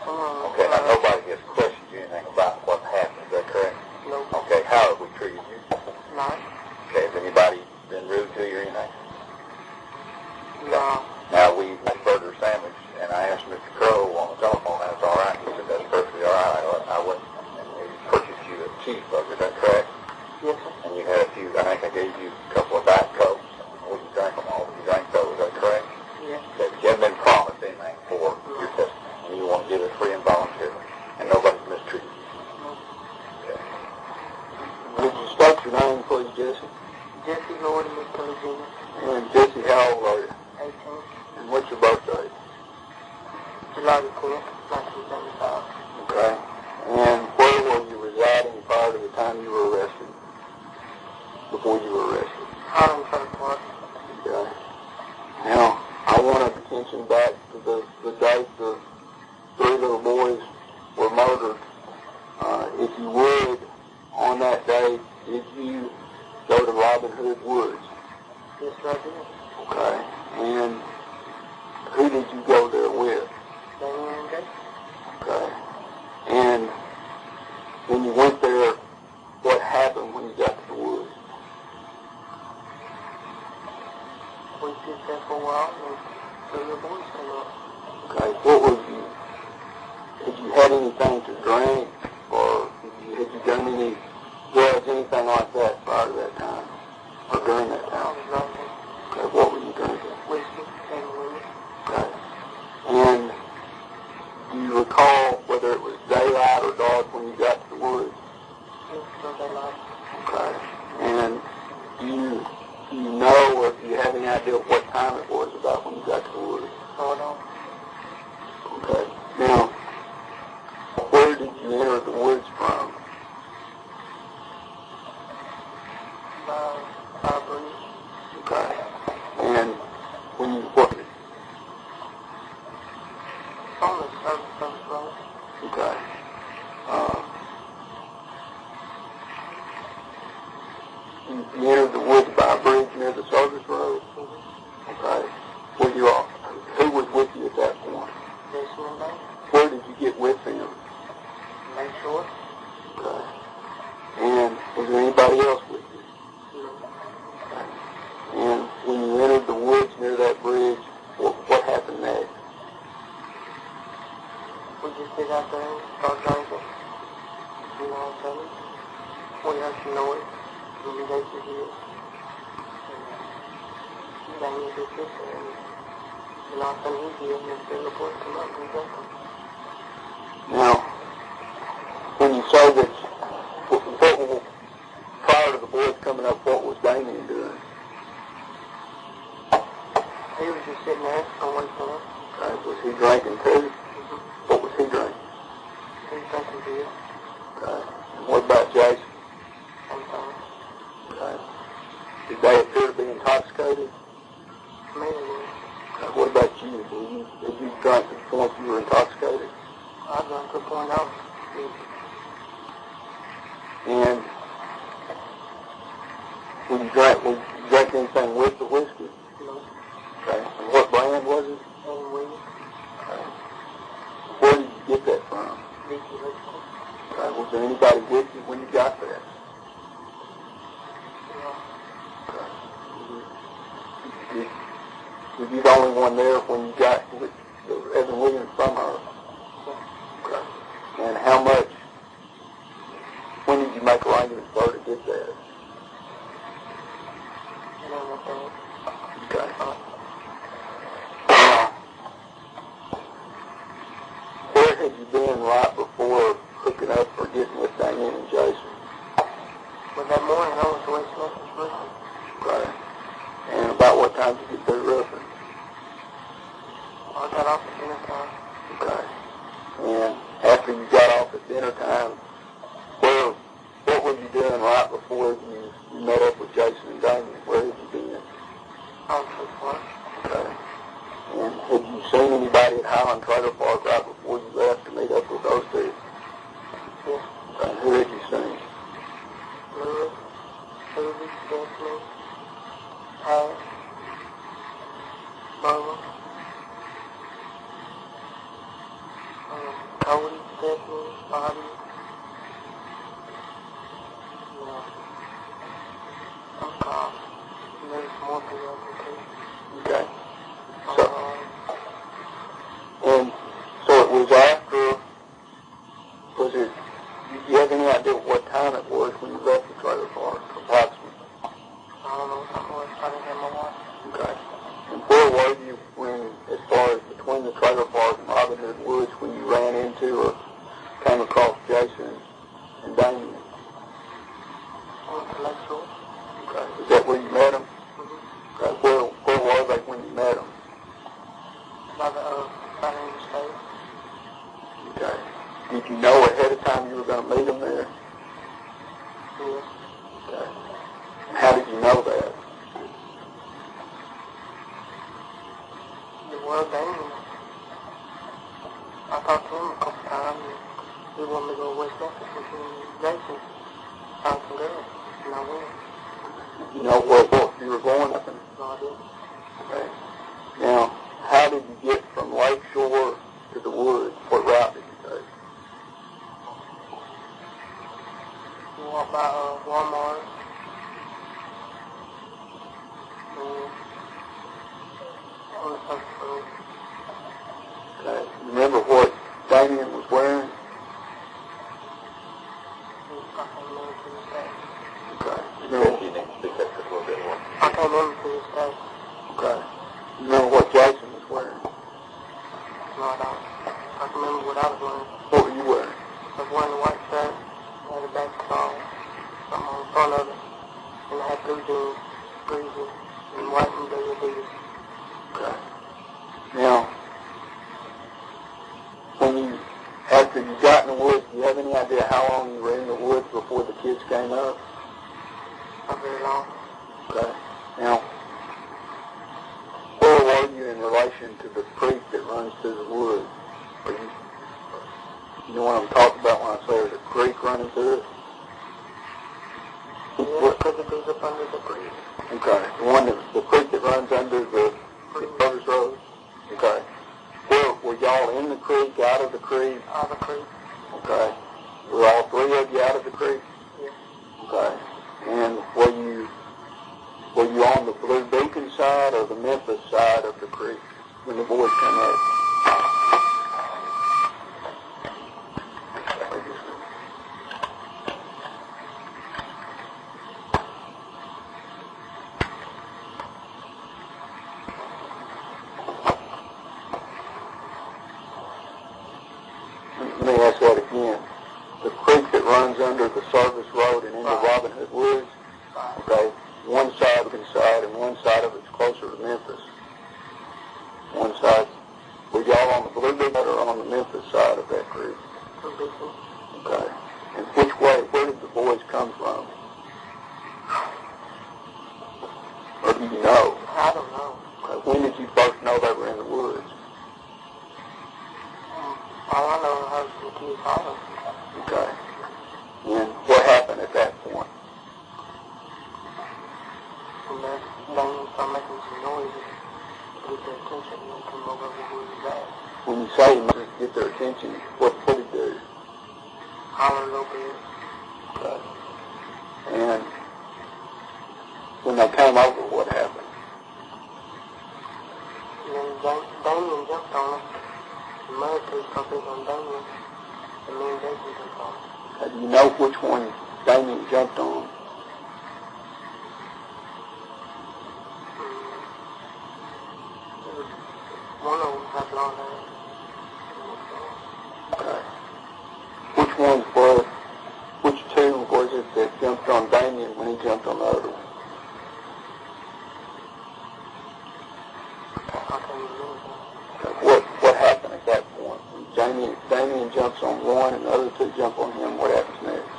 Okay, now nobody has questioned you anything about what happened, is that correct? No. Okay, how have we treated you? No. Okay, has anybody been rude to you or anything? No. Now, we made burger sandwich, and I asked Mr. Crow on the telephone, that's all right. He said that's perfectly all right. I went and we purchased you a cheeseburger, is that correct? Yes, sir. And you had a few, I think I gave you a couple of Diet Cokes. Would you drink them all? Would you drink those, is that correct? Yes. Okay, but you haven't been promised anything for your testimony. You want to give it free and voluntarily, and nobody's mistreated you. No. Okay. Would you state your name, please, Jesse? Jessie Misskelley, Jr. And Jesse, how old are you? 18. And what's your birthday? July the 10th, 1975. Okay. And where were you residing prior to the time you were arrested? Before you were arrested? Highland Church Park. Okay. Now, I want to attention back to the date the 3 little boys were murdered. If you would, on that day, did you go to Robin Hood Woods? Yes, I did. Okay. And who did you go there with? Damien. Okay. And when you went there, what happened when you got to the woods? We sit there for a while and the little boys came up. Okay. What was you? Had you had anything to drink, or had you done any drugs, anything like that prior to that time, or during that I time? was drinking Okay. What were you drinking? whiskey and lemon. Okay. And do you recall whether it was daylight or dark when you got to the woods? Yes, so they like. Okay. And do you know, or do you have any idea of what time it was about when you got to the woods? No, I don't. Okay. Now, where did you enter the woods from? By Okay. And when you what? On the service road. Okay. You entered the woods by a bridge near the service road? Okay. Were you all, who was with you at that point? Jason and Damien. Where did you get with him? Make sure. Okay. And was there anybody else with you? No. Okay. And when you entered the woods near that bridge, what happened next? We just sit out there and start drinking. You know what I'm saying? We heard some noise. And we go to here. And Damien just sits there. And all of a sudden he hears and the boys come up and we drink them. Now, when you say that, prior to the boys coming up, what was Damien doing? He was just sitting there on one side. Okay. Was he drinking too? What was he drinking? He was drinking beer. Okay. And what about Jason? Sometimes. Okay. Did they appear to be intoxicated? Maybe. Okay. What about you? Did you drink to the point you were intoxicated? I drank to the point I was. And when you drank anything with the whiskey? No. Okay. And what brand was it? And we. Okay. Where did you get that from? Vicky Lichtenstein. Okay. Was there anybody with you when you got there? Yeah. Okay. Was you the only one there when you got with Evan Williams from her? Okay. And how much, when did you make arrangements for her to get there? Okay. Where had you been right before hooking up or getting with Damien and Jason? Well, that morning I was to West Memphis roofing. Okay. And about what time did you get through roofing? I got off at dinner time. Okay. And after you got off at dinner time, what were you doing right before you met up with Jason and Damien? Where had you been? On Tree Farm. Okay. And had you seen anybody at Highland Trailer Park right before you left to meet up with those two? Yeah. Okay. And who had you seen? Lewis, Susie, Stephanie, Pat, Baldwin, Cody, Stephanie, Bobby, you know, some cops. There's more people out there too. Okay. And so it was after, did you have any idea what time it was when you left the trailer park, approximately? I don't know what that was. I didn't have my watch. Okay. And where were you when, as far as between the trailer park and Robin Hood Woods, when you ran into or came across Jason and Damien? I went to Lake Shore. Okay. Is that where you met them? Mm-hmm. Okay. Where were they when you met them? By the state. Okay. Did you know ahead of time you were going to meet them there? Yeah. Okay. And how did you know that? Well, Damien, I talked to him a couple times, and he wanted to go to West Memphis with me and Jason, find some girls, and I went. You know where you were going up in? So I did. Okay. Now, how did you get from Lake Shore to the woods? What route did you take? We walked by Walmart, and on the first road. Okay. Remember what Damien was wearing? I can't remember to this day. Okay. You need to speak up just a little bit more. I can't remember to this day. Okay. Remember what Jason was wearing? No, I don't. I can remember what I was wearing. What were you wearing? I was wearing a white shirt, had a basketball, something on the front of it, and I had blue jeans, greasy, and white and blue Adidas. Okay. Now, after you got in the woods, do you have any idea how long you were in the woods before the kids came up? Not very long. Okay. Now, into the creek that runs through the woods. You know what I'm talking about when I say there's a creek running through it? Yeah, because it goes up under the creek. Okay. The creek that runs under the service road? Okay. Were y'all in the creek, out of the creek? Out of the creek. Okay. Were all three of you out of the creek? Yeah. Okay. And were you on the Blue Beacon side or the Memphis side of the creek when the boys came up? Let me ask that again. The creek that runs under the service road and into Robin Hood Woods, okay, one side inside and one side of it's closer to Memphis. One side. Were y'all on the Blue Beacon or on the Memphis side of that creek? Okay. And which way, where did the boys come from? Or do you know? I don't know. Okay. When did you first know they were in the woods? All I know is I was from Keys Hollow. Okay. And what happened at that point? And then Damien started making some noises to get their attention and they come over where we was at. When you say to get their attention, what did he do? Holler a little bit. Okay. And when they came over, what happened? And then Damien jumped on him. The military started big on Damien. And me and Jason jumped on him. Do you know which one Damien jumped on? One of them had long hair. Okay. Which two was it that jumped on Damien when he jumped on the other one? I can't remember that. Okay. What happened at that point? When Damien jumps on one and the other two jump on him, what happens next?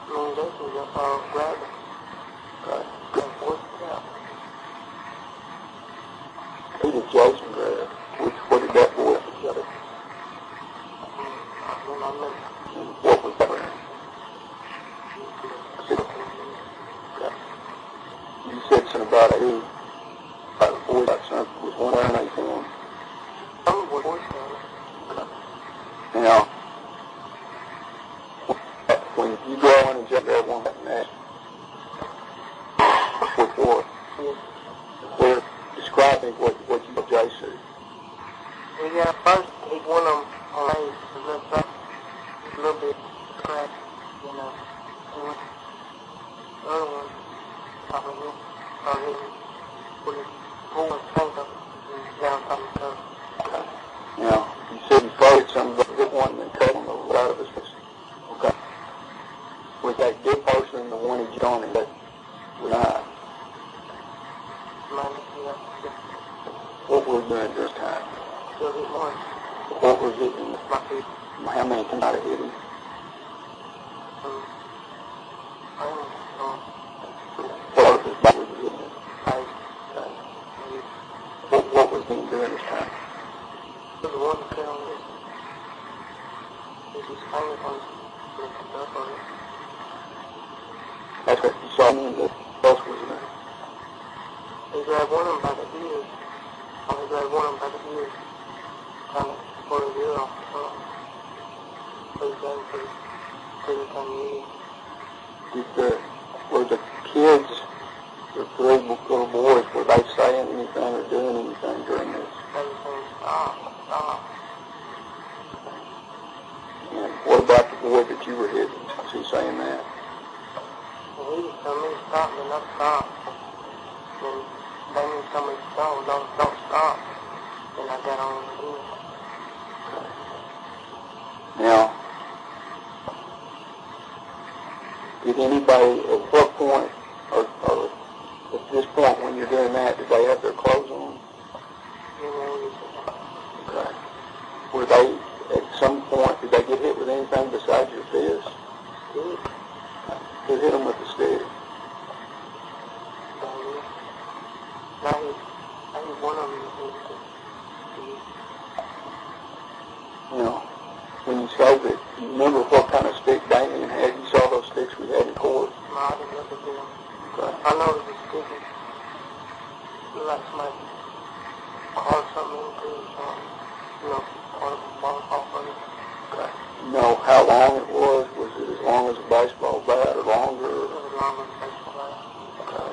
Me and Jason just grabbed him. Okay. And forced it out. Who did Jason grab? What did that boy do? When I met And what was that? Okay. You said something about who? About the boy, about something was one there and they found. some of the boys down there. Now, when you go in and jump that one next, before, we're describing what you Jay said. We got first, he won them on legs, a little bit scratch, you know. And the other one, probably with his whole finger down on the toe. Okay. Now, you said you followed some of the good one and cut him out of his face. Okay. Was that good person the one he jumped on and that not? What was doing this time? Still hit one. What was it in My feet. how many times I hit him? I don't know. What was his body was hitting him? Face. Okay. What was he doing this time? The one that killed him. His finger on his up on it. That's what you saw me and the else was in there. He grabbed one of them by the ears. He grabbed one of them by the ears. Kind of pulled his ear off the top. Put his gun for the time Were the kids, the three little boys, were they saying anything or doing anything during this? They were saying, stop, stop. And what about the boy that you were hitting? Was he saying that? And he was telling me to stop, and I stopped. And Damien told me to don't stop. And I got on again. Now, did anybody at what point, or at this point when you're doing that, did they have their clothes on? Okay. Were they, at some point, did they get hit with anything besides your fist? Stick. Who hit them with the stick? I hit one of them with the like somebody called something into his, part of the ball off of it. Okay. You know how long it was? Was it as long as a baseball bat or longer? It was as long as a baseball bat. Okay.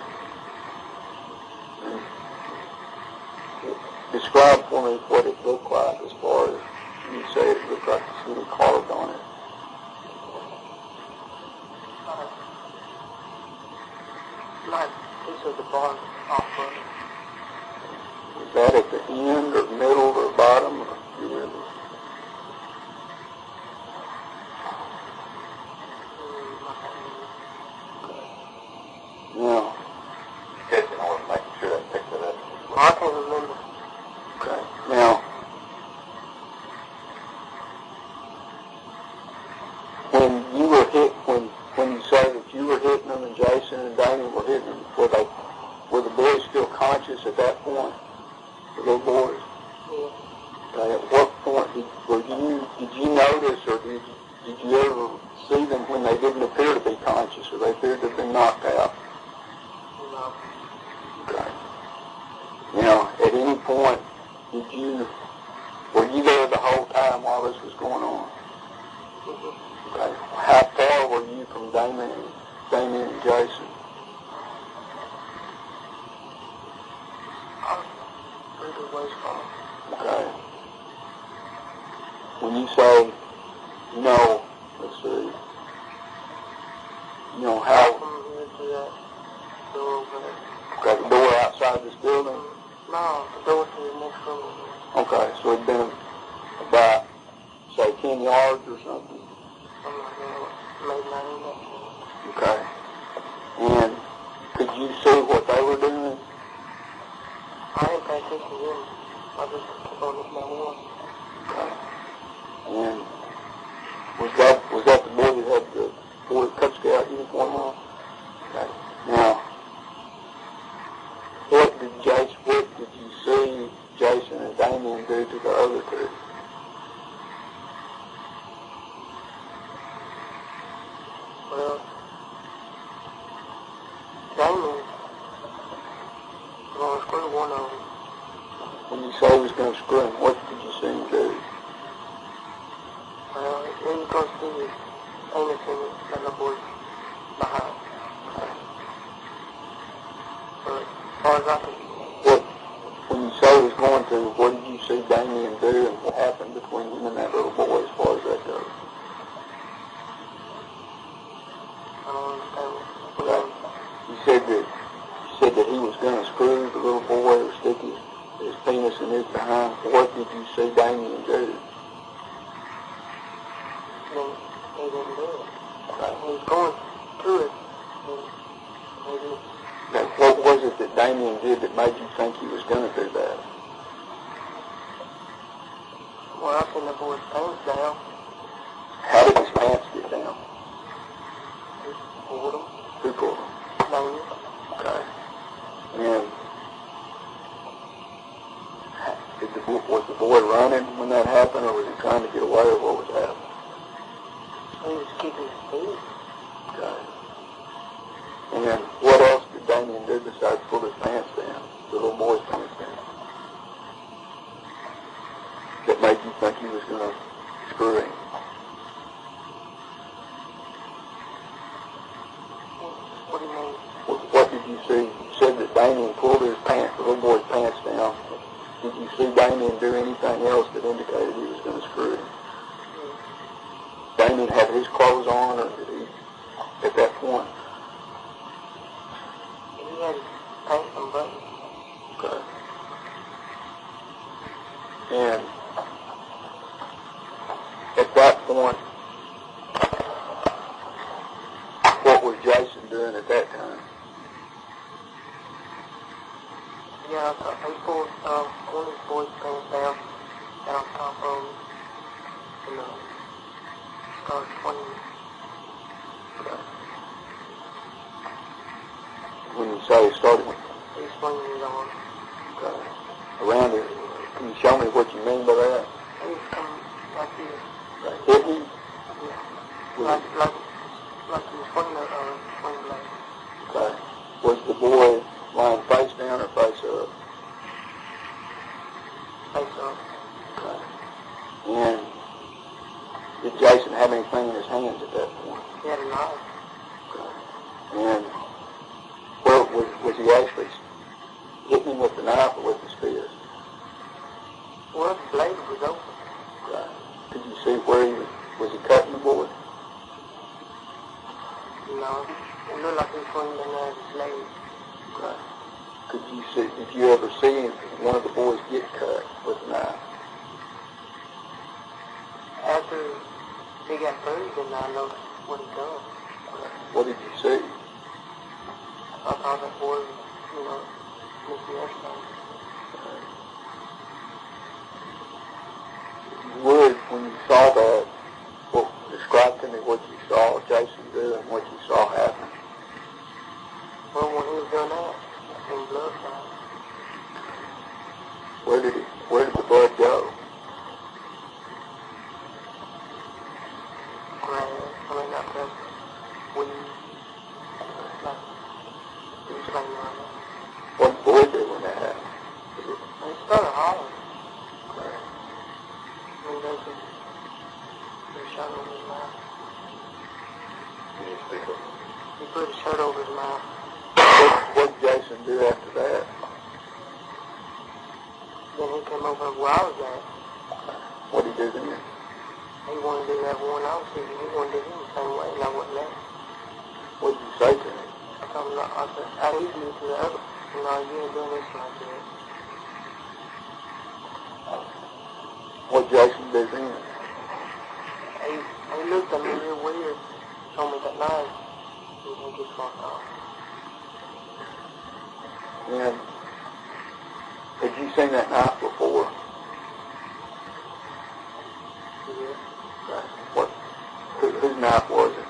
Describe for me what it looked like as far as you say it looked like the city carved on it. Like piece of the barn off of it. Was that at the end or middle or bottom? Or you remember? Now, Catching on, making sure that picks it up. Well, I can't remember. okay. Now, when you were hit, when you say that you were hitting them and Jason and Damien were hitting them, were the boys still conscious at that point? The little boys? Yeah. Okay. At what point did you notice, or did you ever see them when they didn't appear to be conscious, or they appeared to have been knocked out? No. Okay. Now, at any point, were you there the whole time while this was going on? Mm-hmm. Okay. How far were you from Damien and Jason? I was pretty ways from it. Okay. When you say, let's see, how, From here to that door over there. okay, the door outside this building? No, the door to the next room. Okay, so it'd been about, say, 10 yards or something? Something like that. Maybe not even that. Okay. And could you see what they were doing? I didn't pay attention to them. I just kept on looking at one. Okay. And was that the boy that had the Boy Cub Scout uniform on? Okay. Now, what did you see Jason and Damien do to the other two? Well, Damien was going to screw one of them. When you say he was going to screw him, what did you see him do? Well, then you go see his anus in it, that little boy behind. But as far as I can When you say he was going to, what did you see Damien do, and what happened between him and that little boy as far as that goes? I don't understand what Okay. You said that he was going to screw the little boy or stick his penis in his behind. What did you see Damien do? he didn't do it. Okay. He was going to it, and maybe, Now, what was it that Damien did that made you think he was going to do that? well, I seen the boy's pants down. How did his pants get down? He pulled them. Who pulled him? Damien. Okay. And was the boy running when that happened, or was he trying to get away, or what was happening? He was kicking his feet. Okay. And what else did Damien do besides pull his pants down, the little boy's pants down, that made you think he was going to screw him? What do you mean? What did you see? You said that Damien pulled his pants, the little boy's pants down. Did you see Damien do anything else that indicated he was going to screw him? Damien had his clothes on, or did he, at that point? He had his pants unbuttoned. Okay. And at that point, what was Jason doing at that time? Yeah, he pulled one of his boys' pants down on top of him, and started swinging. Okay. When you say he started, He was swinging his arm. okay, around it, can you show me what you mean by that? He was coming like this. Like hit me? Yeah. Like he was swinging the swing blade. Okay. Was the boy lying face down or face up? No. Okay. And did Jason have anything in his hands at that point? He had a knife. Okay. And where was he actually hitting him with the knife or with the spear? Well, the blade was open. Okay. Could you see where was he cutting the boy? No. It looked like he was putting him in his leg. Okay. Could you see, did you ever see one of the boys get cut with a knife? After he got bruised, and I noticed what he done. Okay. What did you see? I thought that boy, missing everything. Would, when you saw that, well, describe to me what you saw Jason do and what you saw happen. Well, when he was doing that, in blood found. Where did the blood go? Not grass, weed, like, he was laying around there. What did the boy do when that happened? He started hollering. Okay. And then he put his shirt over his mouth. Can you speak up? He put his shirt over his mouth. What did Jason do after that? Then he came over where I was at. What did he do then? He wanted to do that one I was shooting. He wanted to do him the same way, and I wouldn't let him. What did you say to him? I told him, I said, I need you to the other. No, you ain't doing this like this. What did Jason do then? He looked at me real weird. Told me that knife. He didn't get fucked off. And had you seen that knife before? Yeah. What? Whose knife was it?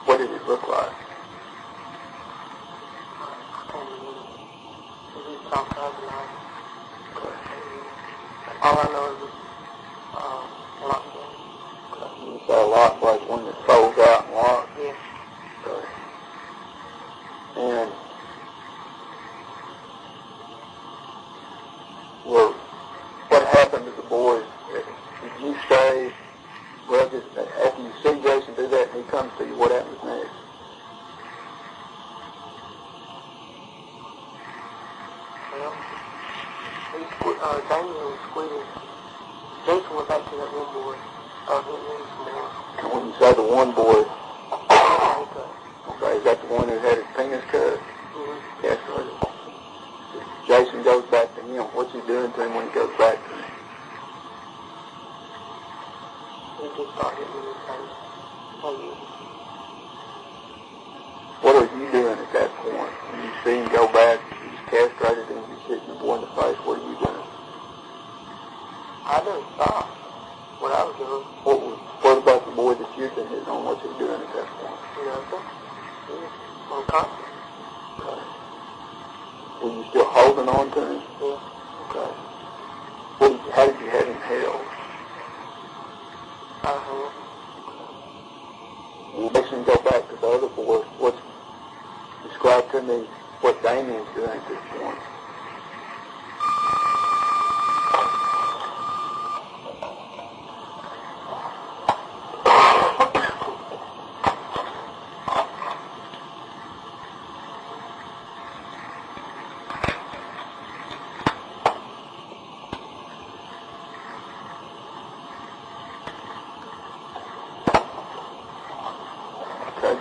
What did it look like? I can't remember. It was some kind of knife. All I know is it was locked in. You saw a lock like one that folds out and locks? Yeah. Okay. And well, what happened to the boys? Did you stay? Well, just after you see Jason do that and he comes to you, what happens next? Well, Damien was squeezing. Jason went back to that one boy. Started hitting him some more. And when you say the one boy, Cut. okay, is that the one who had his penis cut? Mm-hmm. Yes, sir. Jason goes back to him. What's he doing to him when he goes back to him? He just started hitting his face. Oh, yeah. What are you doing at that point? When you see him go back, he's castrated and he's hitting the boy in the face, what are you doing? I didn't stop what I was doing. What about the boy that you've been hitting on? What's he doing at that point? Nothing. He was unconscious. Okay. Were you still holding on to him? Yeah. Okay. How did you have him held? And Jason, go back to the other boy. Describe to me what Damien's doing at this point.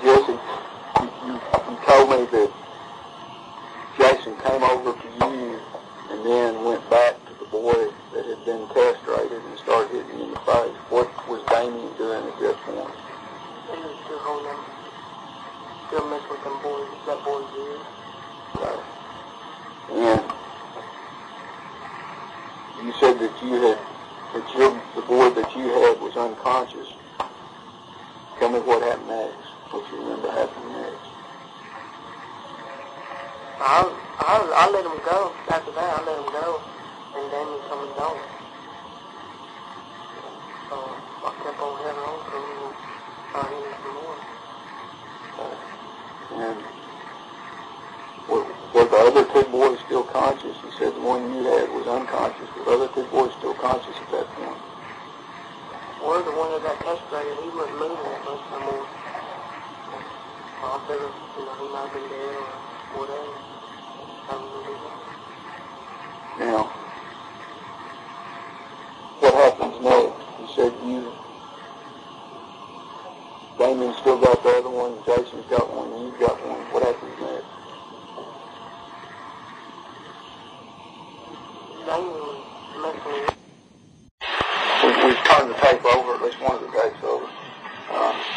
Jessie, you told me that Jason came over to you and then went back to the boy that had been castrated and started hitting him in the face. What was Damien doing at that point? He was still holding him. Still messing with them boys. That boy's ears. Right. And you said that the boy that you had was unconscious. Tell me what happened next. What you remember happening next? I let him go. After that, I let him go. And Damien told me no. So I kept on having on to him and started hitting some more. And were the other two boys still conscious? He said the one you had was unconscious. Were the other two boys still conscious at that point? Well, the one that got castrated, he wasn't moving that much no more. I figured, he might have been dead or whatever. Now, what happens next? You said Damien still got the other one, Jason's got one, and you've got one. What happens next? Damien messing with We've turned the tape over, at least one of the tapes over.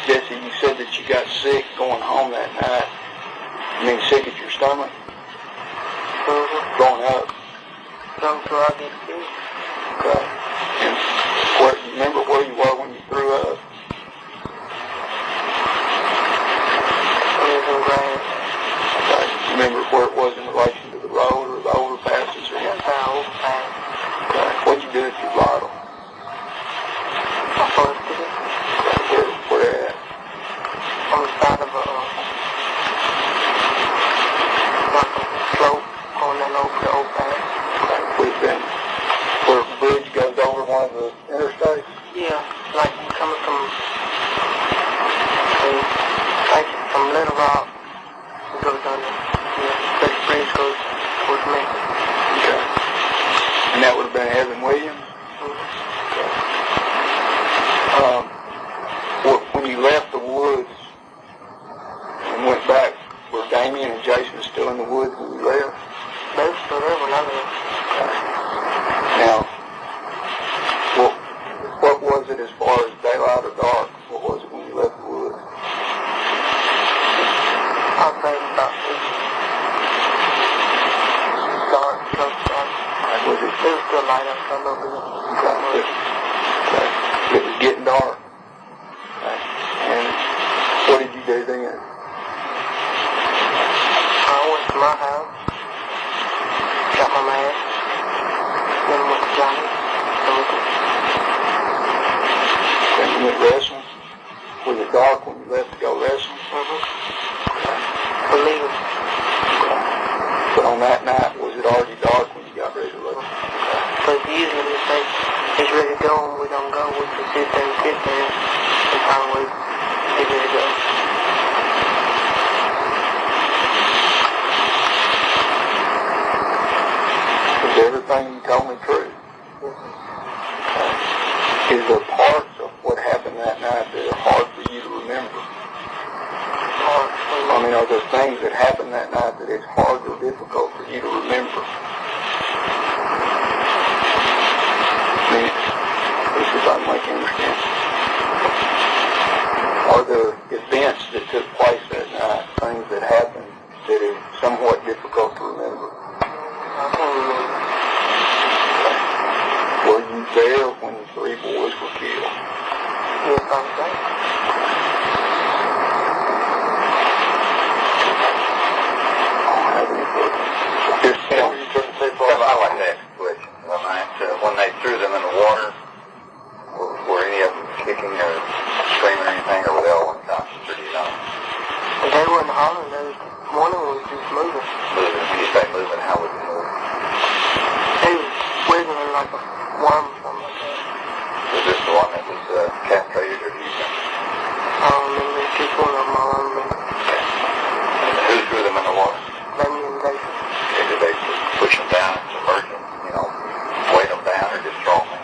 Jessie, you said that you got sick going home that night. You mean sick at your stomach? Going up? Drunk till I get sick. Okay. And you remember where you were when you threw up? It was in grass. Okay. You remember where it was in relation to the road or the overpasses or anything? The overpass. Okay. What'd you do at your bottle? I busted it. Where at? On the side of like a slope going in over the overpass. Okay. We've been where the bridge goes over one of the interstates? Yeah, like coming from Little Rock, it goes under. The bridge goes towards Memphis. Okay. And that would have been Evan Williams? When you left the woods and went back, were Damien and Jason still in the woods when you left? They were still there when I left. Now, what was it as far as daylight or dark? What was it when you left the woods? I'll say about dark, close to dark. Was it? It was still light outside over there. Okay. It was getting dark. Okay. And what did you do then? I went to my house, got my mask, then went to Johnny, Then you went wrestling? Was it dark when you left to go wrestling? Believe it. But on that night, was it already dark when you got ready to leave? Because usually we say, it's ready to go and we don't go, we can sit there and kind of wait, get ready to go. Is everything you told me true? Is there parts of what happened that night that are hard for you to remember? I mean, are there things that happened that night that it's hard or difficult for you to remember? I mean, this is I'm making understand. Are there events that took place that night, things that happened that is somewhat difficult to remember? I can't remember. Were you there when the three boys were killed? Yes, I was there. I like to ask a question. When they threw them in the water, were any of them kicking or screaming or anything, or were they all unconscious, or do you know? They wasn't hollering, one of them was just moving. Moving. When you say moving, how was it moving? They was wiggling like a worm or something like that. Was this the one that was castrated, or do you know? I don't remember, it's just one of them, I don't remember. And who threw them in the water? Damien and Jason. And did they push them down and submerge them, weight them down, or just throw them in?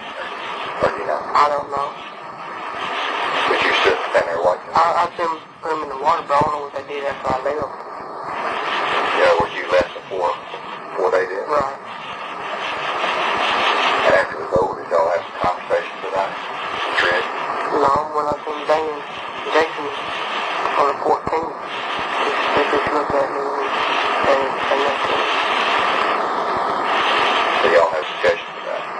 Or do you know? I don't know. But you stood standing there watching? I seen them in the water, but I don't know what they did after I left. Yeah, were you left before they did? Right. And after it was over, did y'all have some conversations about it? Dread? No, when I seen Damien and Jason on the 14th, they just looked at me and left me. So y'all have discussions about it?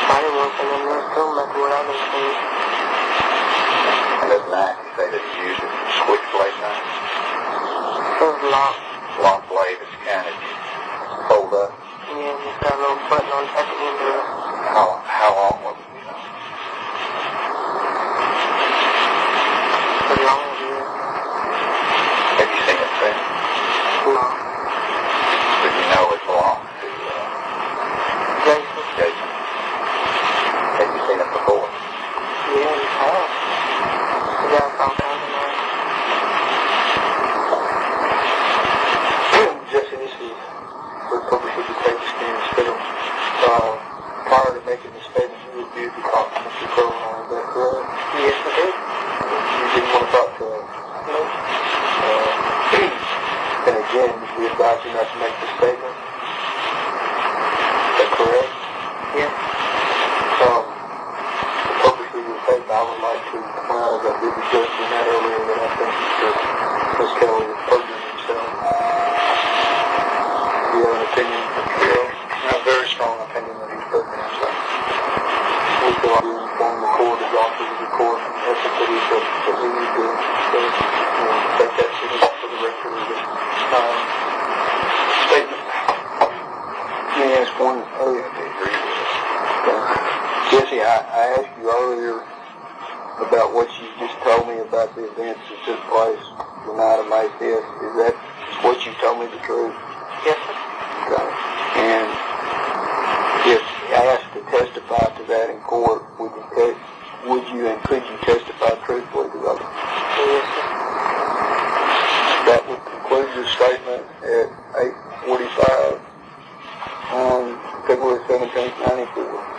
I didn't want to say nothing else to them after what I done seen. And that knife, you say that you used a switchblade knife? It was locked. Long blade that's kind of fold up. Yeah, it's got a little button on at the end of it. How long was it? Pretty long, yeah. Have you seen it since? purposely to take the stand instead of, prior to making the statement, you reviewed the documents Mr. Crowell, is that correct? Yes, I did. You didn't want to talk to us? No. And again, we advise you not to make the statement? Is that correct? Yes. Purposely to take, I would like to point out, as I did the judge in that earlier, that I think Mr. Misskelley is perjuring himself. Do you have an opinion? A very strong opinion that he's perjuring himself. We feel like we inform the court, as officers of the court, and ethically that we need to take that statement for the record of this statement. Let me ask one other thing. Jessie, I asked you earlier about what you just told me about the events that took place the night of May 5th. Is that what you told me the truth? Yes, sir. Okay. And if asked to testify to that in court, would you and could you testify truthfully to that? Yes, sir. That would conclude your statement at 8:45 on February 17th, 94.